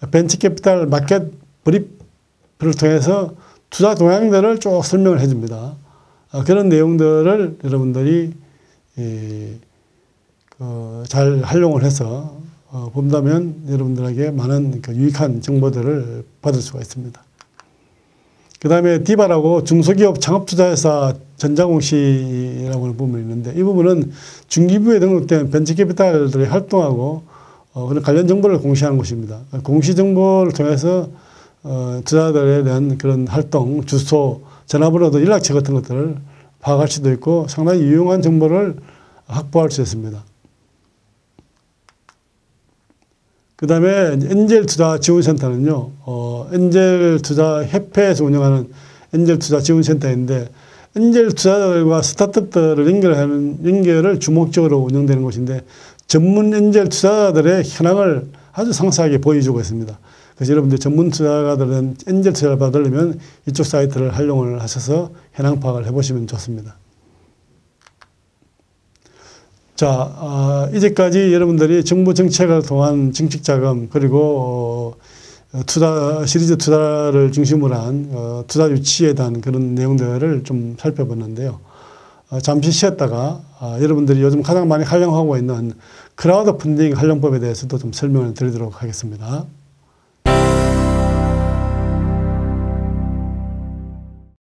벤처캐피탈 마켓 브리프를 통해서 투자 동향들을 쭉 설명을 해줍니다. 그런 내용들을 여러분들이 잘 활용을 해서 본다면 여러분들에게 많은 유익한 정보들을 받을 수가 있습니다. 그 다음에 디바라고 중소기업 창업투자회사 전자공시라고 하는 부분이 있는데 이 부분은 중기부에 등록된 벤처캐피탈들이 활동하고 그런 관련 정보를 공시하는 곳입니다. 공시 정보를 통해서 투자자들에 대한 그런 활동, 주소, 전화번호도 연락처 같은 것들을 파악할 수도 있고 상당히 유용한 정보를 확보할 수 있습니다. 그 다음에 엔젤 투자 지원센터는요, 엔젤 투자 협회에서 운영하는 엔젤 투자 지원센터인데, 엔젤 투자자들과 스타트업들을 연결을 주목적으로 운영되는 곳인데, 전문 엔젤 투자자들의 현황을 아주 상세하게 보여주고 있습니다. 그래서 여러분들 전문 투자자들은 엔젤 투자를 받으려면 이쪽 사이트를 활용을 하셔서 현황 파악을 해보시면 좋습니다. 자, 이제까지 여러분들이 정부 정책을 통한 정책자금 그리고 시리즈 투자를 중심으로 한 투자 유치에 대한 그런 내용들을 좀 살펴봤는데요. 잠시 쉬었다가 여러분들이 요즘 가장 많이 활용하고 있는 크라우드 펀딩 활용법에 대해서도 좀 설명을 드리도록 하겠습니다.